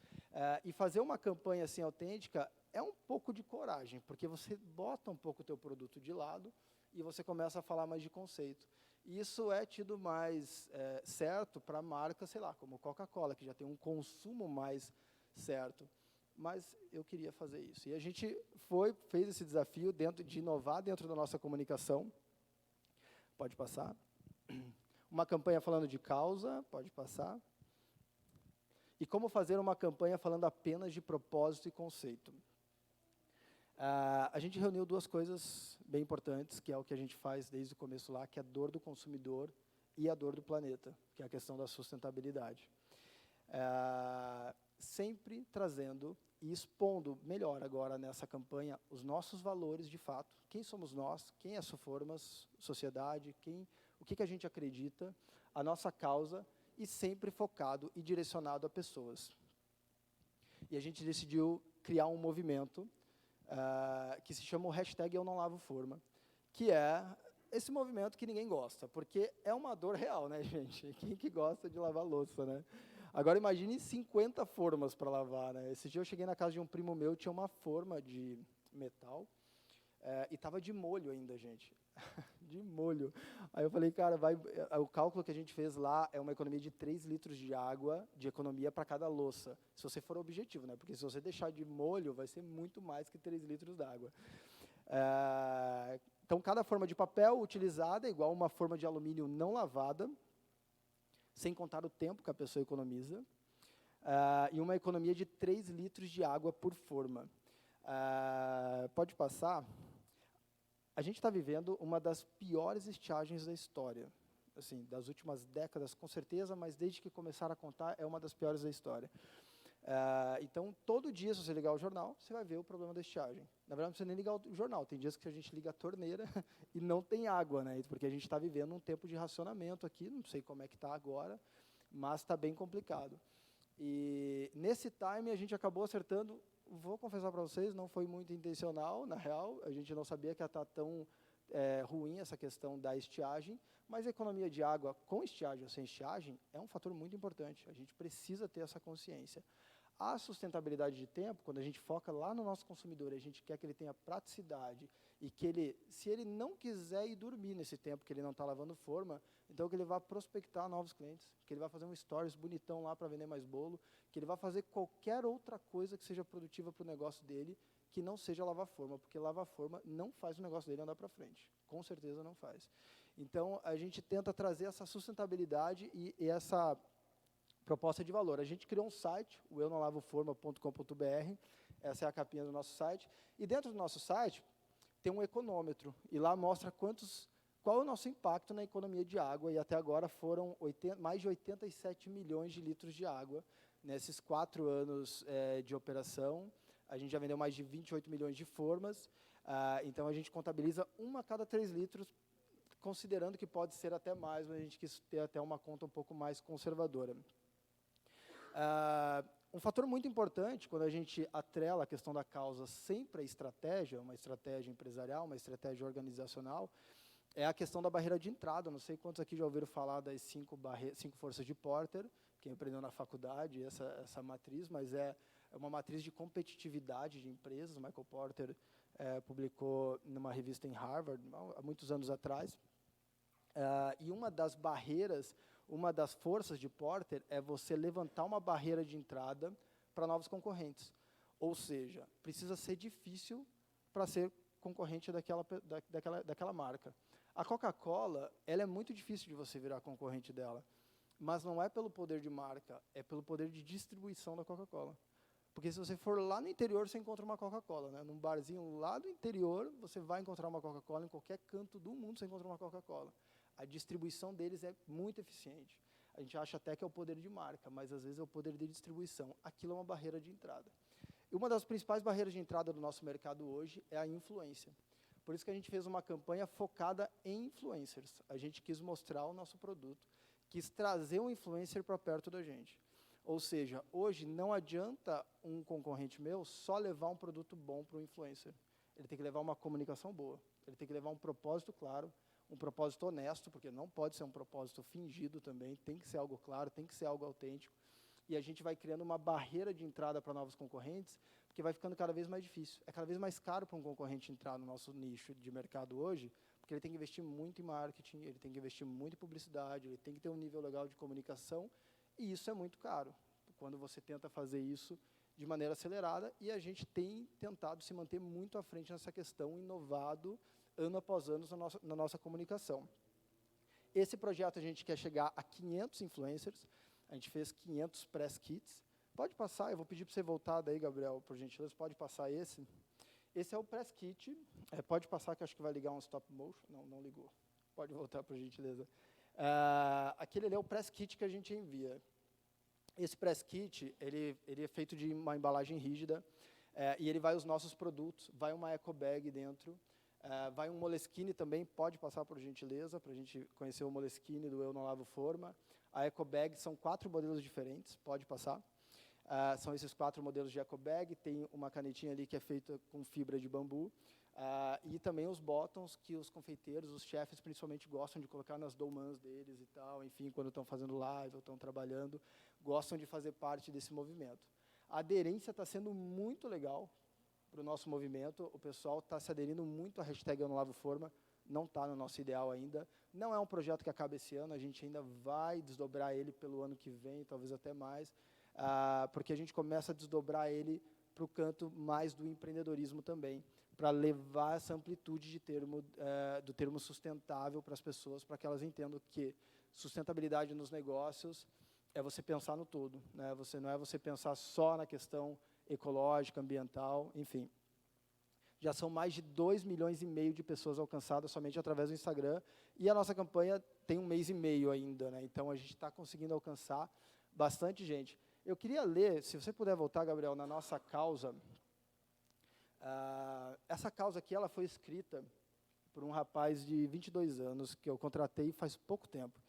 E fazer uma campanha assim autêntica é um pouco de coragem, porque você bota um pouco o teu produto de lado e você começa a falar mais de conceito. E isso é tido mais certo para marcas, sei lá, como Coca-Cola, que já tem um consumo mais certo. Mas eu queria fazer isso. E a gente fez esse desafio de inovar dentro da nossa comunicação. Pode passar. Uma campanha falando de causa, pode passar. E como fazer uma campanha falando apenas de propósito e conceito. A gente reuniu duas coisas bem importantes, que é o que a gente faz desde o começo lá, que é a dor do consumidor e a dor do planeta, que é a questão da sustentabilidade. Sempre trazendo e expondo melhor agora nessa campanha os nossos valores de fato, quem somos nós, quem é a Soformas, sociedade, o que a gente acredita, a nossa causa, e sempre focado e direcionado a pessoas. E a gente decidiu criar um movimento que se chama o hashtag Eu Não Lavo Forma, que é esse movimento que ninguém gosta, porque é uma dor real, né, gente? Quem que gosta de lavar louça, né? Agora imagine 50 formas para lavar, né? Esse dia eu cheguei na casa de um primo meu, tinha uma forma de metal, e estava de molho ainda, gente. De molho. Aí eu falei, cara, o cálculo que a gente fez lá é uma economia de 3 litros de água, de economia para cada louça, se você for objetivo, né? Porque se você deixar de molho, vai ser muito mais que 3 litros d'água. Então, cada forma de papel utilizada é igual a uma forma de alumínio não lavada, sem contar o tempo que a pessoa economiza, e uma economia de 3 litros de água por forma. Pode passar. A gente está vivendo uma das piores estiagens da história, assim, das últimas décadas, com certeza, mas desde que começaram a contar, é uma das piores da história. Então, todo dia, se você ligar o jornal, você vai ver o problema da estiagem. Na verdade, não precisa nem ligar o jornal. Tem dias que a gente liga a torneira e não tem água, né? Porque a gente está vivendo um tempo de racionamento aqui, não sei como é que está agora, mas está bem complicado. E nesse time a gente acabou acertando, vou confessar para vocês, não foi muito intencional, na real, a gente não sabia que ia estar tão ruim essa questão da estiagem, mas a economia de água com estiagem ou sem estiagem é um fator muito importante, a gente precisa ter essa consciência. A sustentabilidade de tempo, quando a gente foca lá no nosso consumidor, a gente quer que ele tenha praticidade e que ele, se ele não quiser ir dormir nesse tempo que ele não está lavando forma, então que ele vá prospectar novos clientes, que ele vai fazer um stories bonitão lá para vender mais bolo, que ele vai fazer qualquer outra coisa que seja produtiva para o negócio dele, que não seja lavar forma, porque lavar forma não faz o negócio dele andar para frente, com certeza não faz. Então, a gente tenta trazer essa sustentabilidade e essa proposta de valor. A gente criou um site, o eunolavoforma.com.br, essa é a capinha do nosso site, e dentro do nosso site tem um econômetro, e lá mostra qual é o nosso impacto na economia de água, e até agora foram mais de 87 milhões de litros de água, nesses 4 anos de operação. A gente já vendeu mais de 28 milhões de formas, então a gente contabiliza 1 a cada 3 litros, considerando que pode ser até mais, mas a gente quis ter até uma conta um pouco mais conservadora. Um fator muito importante, quando a gente atrela a questão da causa sempre à estratégia, uma estratégia empresarial, uma estratégia organizacional, é a questão da barreira de entrada. Não sei quantos aqui já ouviram falar das 5 forças de Porter, quem aprendeu na faculdade, essa matriz, mas é uma matriz de competitividade de empresas. Michael Porter publicou numa revista em Harvard, há muitos anos atrás. E uma das barreiras, uma das forças de Porter é você levantar uma barreira de entrada para novos concorrentes. Ou seja, precisa ser difícil para ser concorrente daquela marca. A Coca-Cola, ela é muito difícil de você virar concorrente dela, mas não é pelo poder de marca, é pelo poder de distribuição da Coca-Cola. Porque se você for lá no interior, você encontra uma Coca-Cola, né? Num barzinho lá do interior, você vai encontrar uma Coca-Cola, em qualquer canto do mundo você encontra uma Coca-Cola. A distribuição deles é muito eficiente. A gente acha até que é o poder de marca, mas às vezes é o poder de distribuição. Aquilo é uma barreira de entrada. E uma das principais barreiras de entrada do nosso mercado hoje é a influência. Por isso que a gente fez uma campanha focada em influencers. A gente quis mostrar o nosso produto, quis trazer um influencer para perto da gente. Ou seja, hoje não adianta um concorrente meu só levar um produto bom para o influencer. Ele tem que levar uma comunicação boa, ele tem que levar um propósito claro, um propósito honesto, porque não pode ser um propósito fingido também, tem que ser algo claro, tem que ser algo autêntico. E a gente vai criando uma barreira de entrada para novos concorrentes, porque vai ficando cada vez mais difícil. É cada vez mais caro para um concorrente entrar no nosso nicho de mercado hoje, porque ele tem que investir muito em marketing, ele tem que investir muito em publicidade, ele tem que ter um nível legal de comunicação, e isso é muito caro, quando você tenta fazer isso de maneira acelerada, e a gente tem tentado se manter muito à frente nessa questão, inovado, ano após ano, na nossa comunicação. Esse projeto a gente quer chegar a 500 influencers, a gente fez 500 press kits. Pode passar, eu vou pedir para você voltar daí, Gabriel, por gentileza, pode passar esse. Esse é o press kit, pode passar que acho que vai ligar um stop motion, não ligou, pode voltar por gentileza. Aquele ali é o press kit que a gente envia. Esse press kit, ele é feito de uma embalagem rígida, e ele vai os nossos produtos, vai uma eco bag dentro, vai um Moleskine também, pode passar por gentileza, para a gente conhecer o Moleskine do Eu Não Lavo Forma. A eco bag são 4 modelos diferentes, pode passar. São esses 4 modelos de eco bag, tem uma canetinha ali que é feita com fibra de bambu, e também os bottoms que os confeiteiros, os chefes principalmente gostam de colocar nas dolmans deles e tal, enfim, quando estão fazendo live ou estão trabalhando, gostam de fazer parte desse movimento. A aderência está sendo muito legal para o nosso movimento, o pessoal está se aderindo muito à hashtag Eu Não Lavo Forma, não está no nosso ideal ainda, não é um projeto que acaba esse ano, a gente ainda vai desdobrar ele pelo ano que vem, talvez até mais, porque a gente começa a desdobrar ele para o canto mais do empreendedorismo também, para levar essa amplitude de do termo sustentável para as pessoas, para que elas entendam que sustentabilidade nos negócios é você pensar no todo, né? Não é você pensar só na questão ecológica, ambiental, enfim. Já são mais de 2,5 milhões de pessoas alcançadas somente através do Instagram, e a nossa campanha tem 1 mês e meio ainda, né? Então a gente está conseguindo alcançar bastante gente. Eu queria ler, se você puder voltar, Gabriel, na nossa causa. Essa causa aqui, ela foi escrita por um rapaz de 22 anos, que eu contratei faz pouco tempo.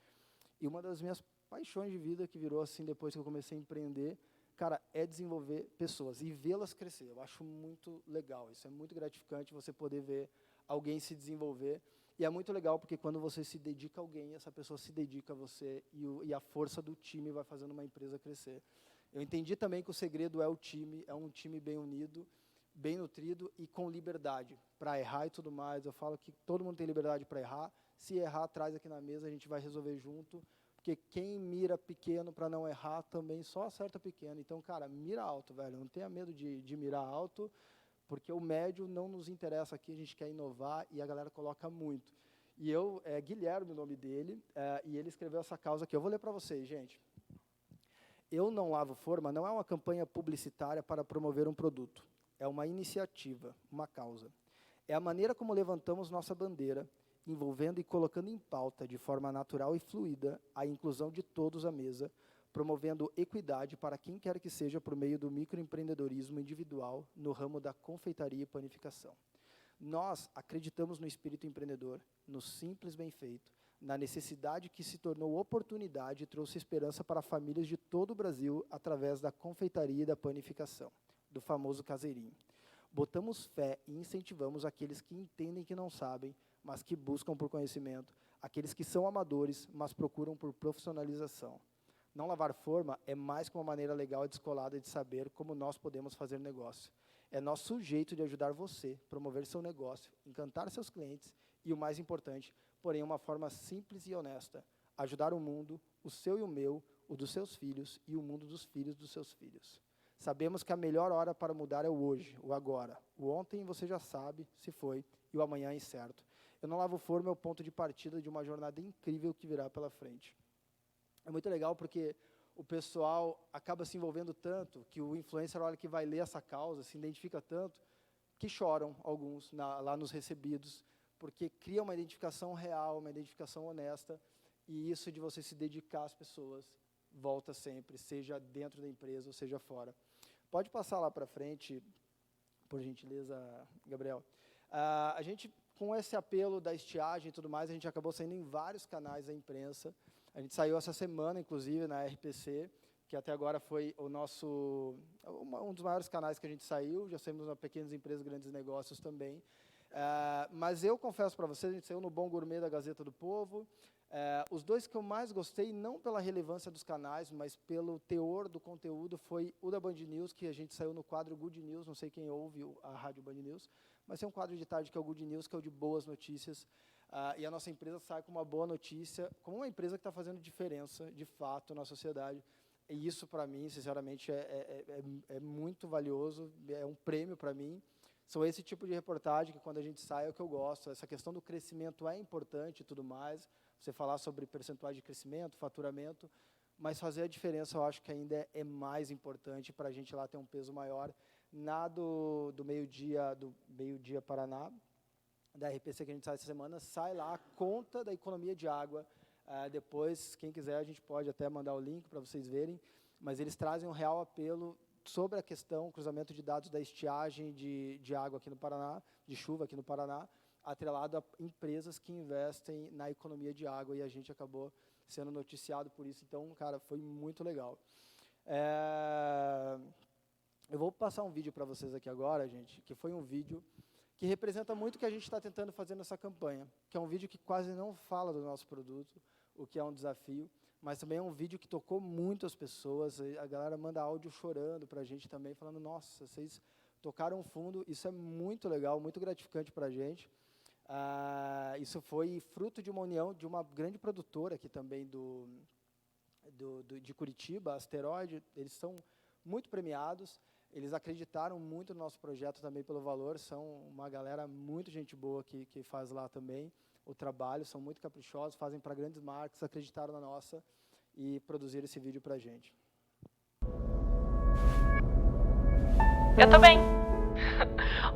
E uma das minhas paixões de vida, que virou assim depois que eu comecei a empreender, cara, é desenvolver pessoas e vê-las crescer. Eu acho muito legal, isso é muito gratificante, você poder ver alguém se desenvolver. E é muito legal, porque quando você se dedica a alguém, essa pessoa se dedica a você, e a força do time vai fazendo uma empresa crescer. Eu entendi também que o segredo é o time, é um time bem unido, bem nutrido e com liberdade para errar e tudo mais. Eu falo que todo mundo tem liberdade para errar. Se errar, traz aqui na mesa, a gente vai resolver junto. Porque quem mira pequeno para não errar também só acerta pequeno. Então, cara, mira alto, velho. Não tenha medo de mirar alto, porque o médio não nos interessa aqui. A gente quer inovar e a galera coloca muito. E Guilherme, o nome dele, e ele escreveu essa causa aqui. Eu vou ler para vocês, gente. Eu Não Lavo Forma não é uma campanha publicitária para promover um produto. É uma iniciativa, uma causa. É a maneira como levantamos nossa bandeira, envolvendo e colocando em pauta de forma natural e fluida a inclusão de todos à mesa, promovendo equidade para quem quer que seja por meio do microempreendedorismo individual no ramo da confeitaria e panificação. Nós acreditamos no espírito empreendedor, no simples bem feito, na necessidade que se tornou oportunidade e trouxe esperança para famílias de todo o Brasil através da confeitaria e da panificação, do famoso caseirinho. Botamos fé e incentivamos aqueles que entendem que não sabem, mas que buscam por conhecimento, aqueles que são amadores, mas procuram por profissionalização. Não lavar forma é mais que uma maneira legal e descolada de saber como nós podemos fazer negócio. É nosso jeito de ajudar você, promover seu negócio, encantar seus clientes e, o mais importante, porém uma forma simples e honesta, ajudar o mundo, o seu e o meu, o dos seus filhos e o mundo dos filhos dos seus filhos. Sabemos que a melhor hora para mudar é o hoje, o agora. O ontem você já sabe, se foi, e o amanhã é incerto. Eu Não Lavo Forma é o ponto de partida de uma jornada incrível que virá pela frente. É muito legal porque o pessoal acaba se envolvendo tanto, que o influencer, olha, que vai ler essa causa, se identifica tanto, que choram alguns lá nos recebidos, porque cria uma identificação real, uma identificação honesta, e isso de você se dedicar às pessoas volta sempre, seja dentro da empresa ou seja fora. Pode passar lá para frente, por gentileza, Gabriel. A gente, com esse apelo da estiagem e tudo mais, a gente acabou saindo em vários canais da imprensa. A gente saiu essa semana, inclusive, na RPC, que até agora foi um dos maiores canais que a gente saiu. Já saímos na Pequenas Empresas, Grandes Negócios também. Mas eu confesso para vocês, a gente saiu no Bom Gourmet da Gazeta do Povo. Os dois que eu mais gostei, não pela relevância dos canais, mas pelo teor do conteúdo, foi o da Band News, que a gente saiu no quadro Good News, não sei quem ouve a rádio Band News, mas tem um quadro de tarde que é o Good News, que é o de boas notícias, e a nossa empresa sai com uma boa notícia, como uma empresa que está fazendo diferença, de fato, na sociedade. E isso, para mim, sinceramente, é muito valioso, é um prêmio para mim. São esse tipo de reportagem que, quando a gente sai, é o que eu gosto. Essa questão do crescimento é importante e tudo mais, você falar sobre percentuais de crescimento, faturamento, mas fazer a diferença eu acho que ainda é mais importante para a gente lá ter um peso maior. Do meio-dia Paraná, da RPC que a gente sai essa semana, sai lá a conta da economia de água. Depois, quem quiser, a gente pode até mandar o link para vocês verem, mas eles trazem um real apelo sobre a questão, cruzamento de dados da estiagem de água aqui no Paraná, de chuva aqui no Paraná, atrelado a empresas que investem na economia de água, e a gente acabou sendo noticiado por isso. Então, cara, foi muito legal. Eu vou passar um vídeo para vocês aqui agora, gente, que foi um vídeo que representa muito o que a gente está tentando fazer nessa campanha, que é um vídeo que quase não fala do nosso produto, o que é um desafio, mas também é um vídeo que tocou muito as pessoas. A galera manda áudio chorando para a gente também, falando, nossa, vocês tocaram fundo. Isso é muito legal, muito gratificante para a gente. Isso foi fruto de uma união de uma grande produtora aqui também de Curitiba, Asteroide. Eles são muito premiados, eles acreditaram muito no nosso projeto também pelo valor, são uma galera muito gente boa que faz lá também o trabalho, são muito caprichosos, fazem para grandes marcas, acreditaram na nossa e produziram esse vídeo para a gente. Eu tô bem,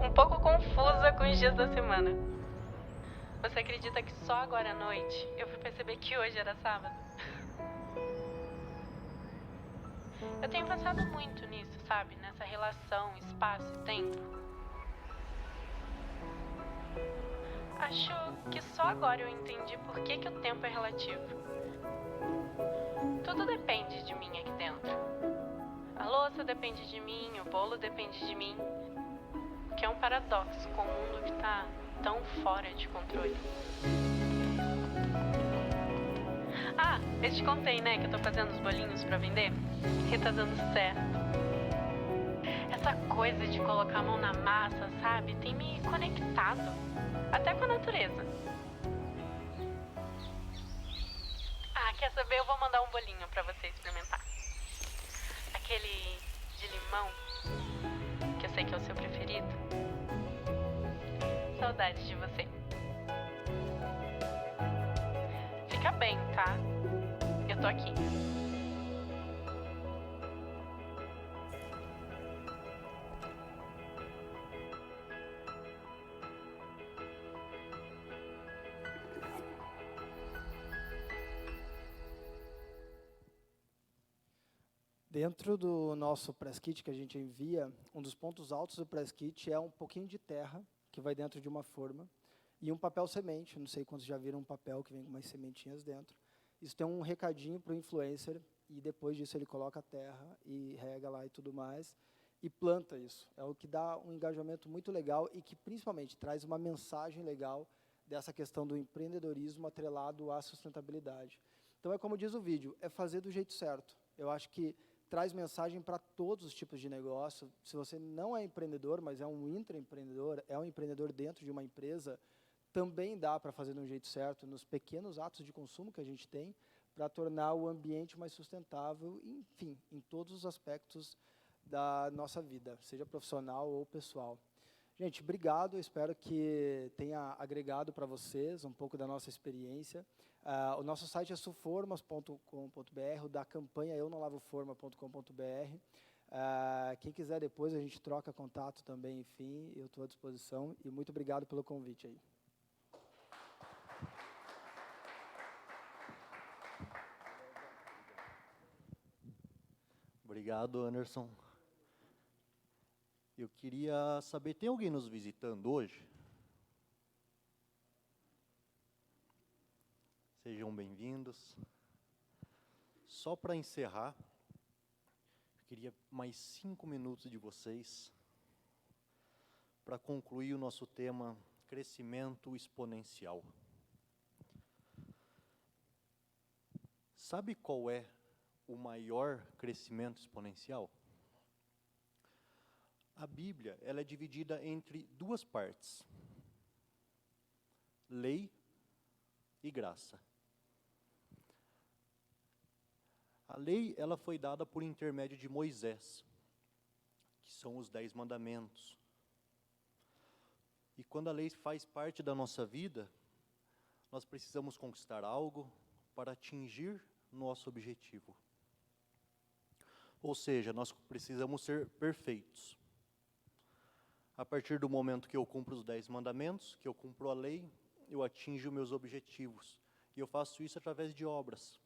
um pouco confusa com os dias da semana. Você acredita que só agora à noite eu fui perceber que hoje era sábado? Eu tenho pensado muito nisso, sabe? Nessa relação espaço e tempo. Acho que só agora eu entendi por que o tempo é relativo. Tudo depende de mim aqui dentro. A louça depende de mim, o bolo depende de mim. O que é um paradoxo com um mundo que tá tão fora de controle. Ah, eu te contei, né, que eu tô fazendo os bolinhos pra vender? E tá dando certo. Essa coisa de colocar a mão na massa, sabe, tem me conectado. Até com a natureza. Ah, quer saber? Eu vou mandar um bolinho pra você experimentar. Aquele de limão, que eu sei que é o seu preferido. Saudade de você. Fica bem, tá? Eu tô aqui. Dentro do nosso press kit que a gente envia, um dos pontos altos do press kit é um pouquinho de terra, que vai dentro de uma forma, e um papel semente. Não sei quantos já viram um papel que vem com umas sementinhas dentro. Isso tem um recadinho para o influencer, e depois disso ele coloca a terra e rega lá e tudo mais, e planta isso. É o que dá um engajamento muito legal e que principalmente traz uma mensagem legal dessa questão do empreendedorismo atrelado à sustentabilidade. Então é como diz o vídeo, é fazer do jeito certo. Eu acho que traz mensagem para todos os tipos de negócio. Se você não é empreendedor, mas é um intraempreendedor, é um empreendedor dentro de uma empresa, também dá para fazer de um jeito certo, nos pequenos atos de consumo que a gente tem, para tornar o ambiente mais sustentável, enfim, em todos os aspectos da nossa vida, seja profissional ou pessoal. Gente, obrigado, eu espero que tenha agregado para vocês um pouco da nossa experiência. O nosso site é suformas.com.br, o da campanha eunonlavoforma.com.br. Quem quiser depois a gente troca contato também, enfim, eu estou à disposição. E muito obrigado pelo convite aí. Obrigado, Anderson. Eu queria saber, tem alguém nos visitando hoje? Sejam bem-vindos. Só para encerrar, eu queria mais 5 minutos de vocês para concluir o nosso tema crescimento exponencial. Sabe qual é o maior crescimento exponencial? A Bíblia, ela é dividida entre duas partes: lei e graça. A lei, ela foi dada por intermédio de Moisés, que são os 10 mandamentos. E quando a lei faz parte da nossa vida, nós precisamos conquistar algo para atingir nosso objetivo. Ou seja, nós precisamos ser perfeitos. A partir do momento que eu cumpro os 10 mandamentos, que eu cumpro a lei, eu atinjo meus objetivos. E eu faço isso através de obras.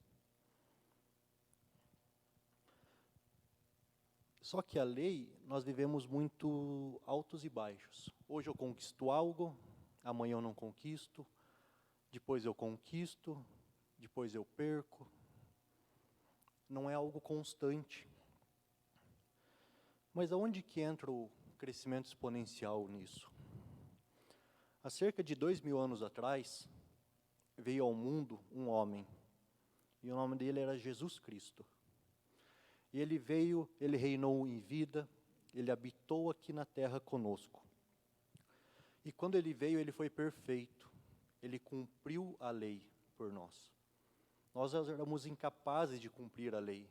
Só que a lei, nós vivemos muito altos e baixos. Hoje eu conquisto algo, amanhã eu não conquisto, depois eu conquisto, depois eu perco. Não é algo constante. Mas aonde que entra o crescimento exponencial nisso? Há cerca de 2000 anos atrás, veio ao mundo um homem, e o nome dele era Jesus Cristo. E ele veio, ele reinou em vida, ele habitou aqui na terra conosco. E quando ele veio, ele foi perfeito, ele cumpriu a lei por nós. Nós éramos incapazes de cumprir a lei,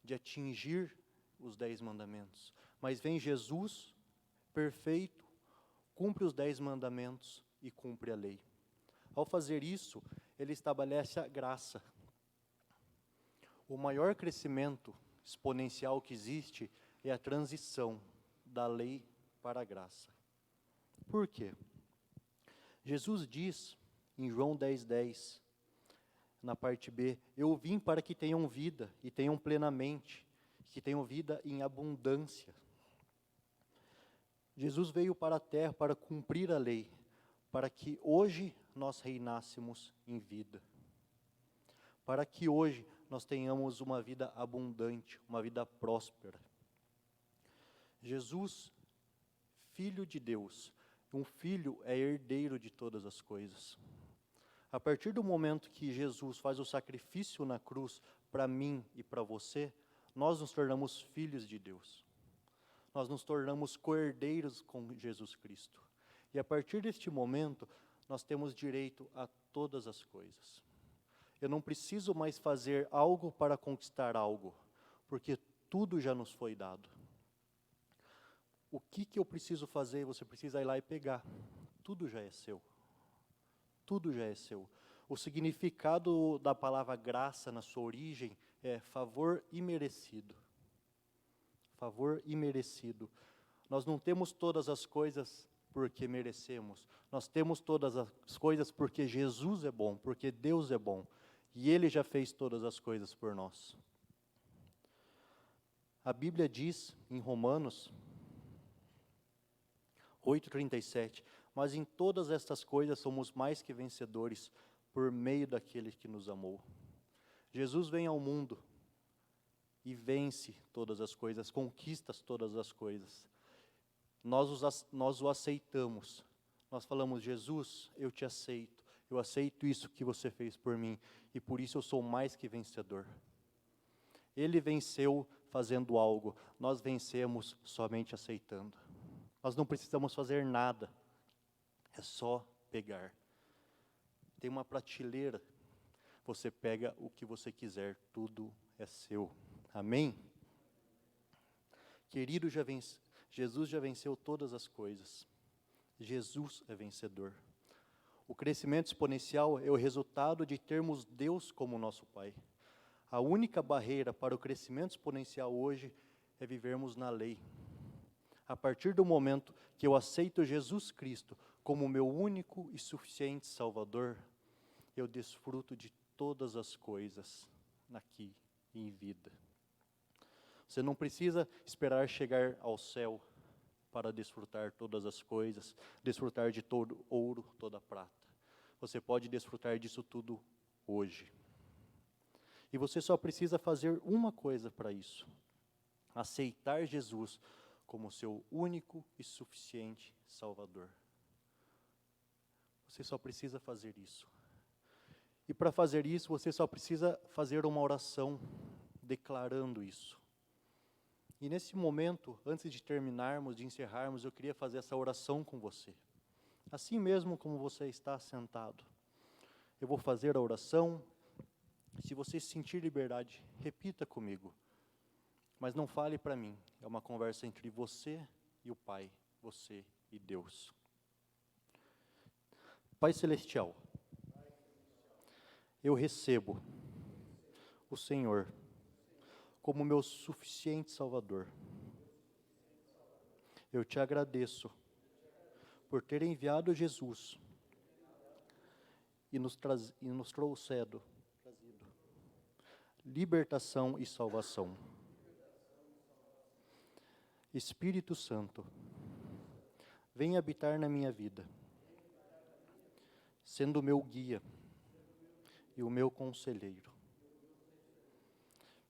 de atingir os 10 mandamentos. Mas vem Jesus, perfeito, cumpre os 10 mandamentos e cumpre a lei. Ao fazer isso, ele estabelece a graça. O maior crescimento exponencial que existe é a transição da lei para a graça. Por quê? Jesus diz em João 10:10, na parte B, eu vim para que tenham vida e tenham plenamente. que tenham vida em abundância. Jesus veio para a terra para cumprir a lei, para que hoje nós reinássemos em vida. Para que hoje nós tenhamos uma vida abundante, uma vida próspera. Jesus, Filho de Deus, um filho é herdeiro de todas as coisas. A partir do momento que Jesus faz o sacrifício na cruz para mim e para você, nós nos tornamos filhos de Deus. Nós nos tornamos co-herdeiros com Jesus Cristo. E a partir deste momento, nós temos direito a todas as coisas. Eu não preciso mais fazer algo para conquistar algo, porque tudo já nos foi dado. O que eu preciso fazer? Você precisa ir lá e pegar. Tudo já é seu. Tudo já é seu. O significado da palavra graça na sua origem é favor imerecido. Favor imerecido. Nós não temos todas as coisas porque merecemos. Nós temos todas as coisas porque Jesus é bom, porque Deus é bom. E Ele já fez todas as coisas por nós. A Bíblia diz em Romanos 8:37, mas em todas estas coisas somos mais que vencedores por meio daquele que nos amou. Jesus vem ao mundo e vence todas as coisas, conquista todas as coisas. Nós o aceitamos. Nós falamos, Jesus, eu te aceito. Eu aceito isso que você fez por mim e por isso eu sou mais que vencedor. Ele venceu fazendo algo, nós vencemos somente aceitando. Nós não precisamos fazer nada, é só pegar. Tem uma prateleira, você pega o que você quiser, tudo é seu. Amém? Querido, Jesus já venceu todas as coisas. Jesus é vencedor. O crescimento exponencial é o resultado de termos Deus como nosso Pai. A única barreira para o crescimento exponencial hoje é vivermos na lei. A partir do momento que eu aceito Jesus Cristo como meu único e suficiente Salvador, eu desfruto de todas as coisas aqui em vida. Você não precisa esperar chegar ao céu para desfrutar todas as coisas, desfrutar de todo ouro, toda prata. Você pode desfrutar disso tudo hoje. E você só precisa fazer uma coisa para isso: aceitar Jesus como seu único e suficiente Salvador. Você só precisa fazer isso. E para fazer isso, você só precisa fazer uma oração declarando isso. E nesse momento, antes de terminarmos, de encerrarmos, eu queria fazer essa oração com você. Assim mesmo como você está sentado. Eu vou fazer a oração. Se você sentir liberdade, repita comigo. Mas não fale para mim, é uma conversa entre você e o Pai, você e Deus. Pai Celestial, eu recebo o Senhor como meu suficiente Salvador. Eu te agradeço por ter enviado Jesus e nos trazido libertação e salvação. Espírito Santo, vem habitar na minha vida, sendo o meu guia e o meu conselheiro.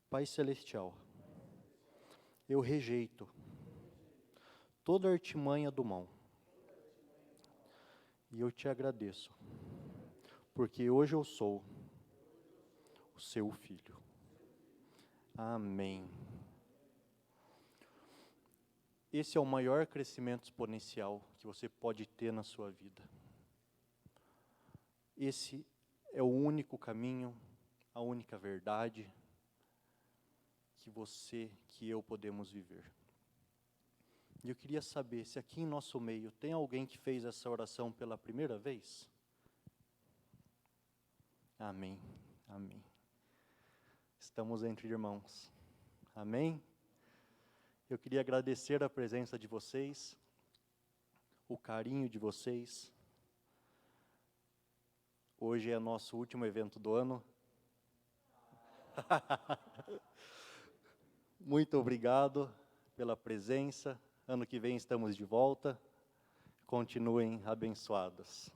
Pai Celestial, eu rejeito toda artimanha do mal. E eu te agradeço, porque hoje eu sou o seu filho. Amém. Esse é o maior crescimento exponencial que você pode ter na sua vida. Esse é o único caminho, a única verdade que eu podemos viver. E eu queria saber se aqui em nosso meio tem alguém que fez essa oração pela primeira vez? Amém, amém. Estamos entre irmãos. Amém? Eu queria agradecer a presença de vocês, o carinho de vocês. Hoje é nosso último evento do ano. Muito obrigado pela presença. Ano que vem estamos de volta. Continuem abençoados.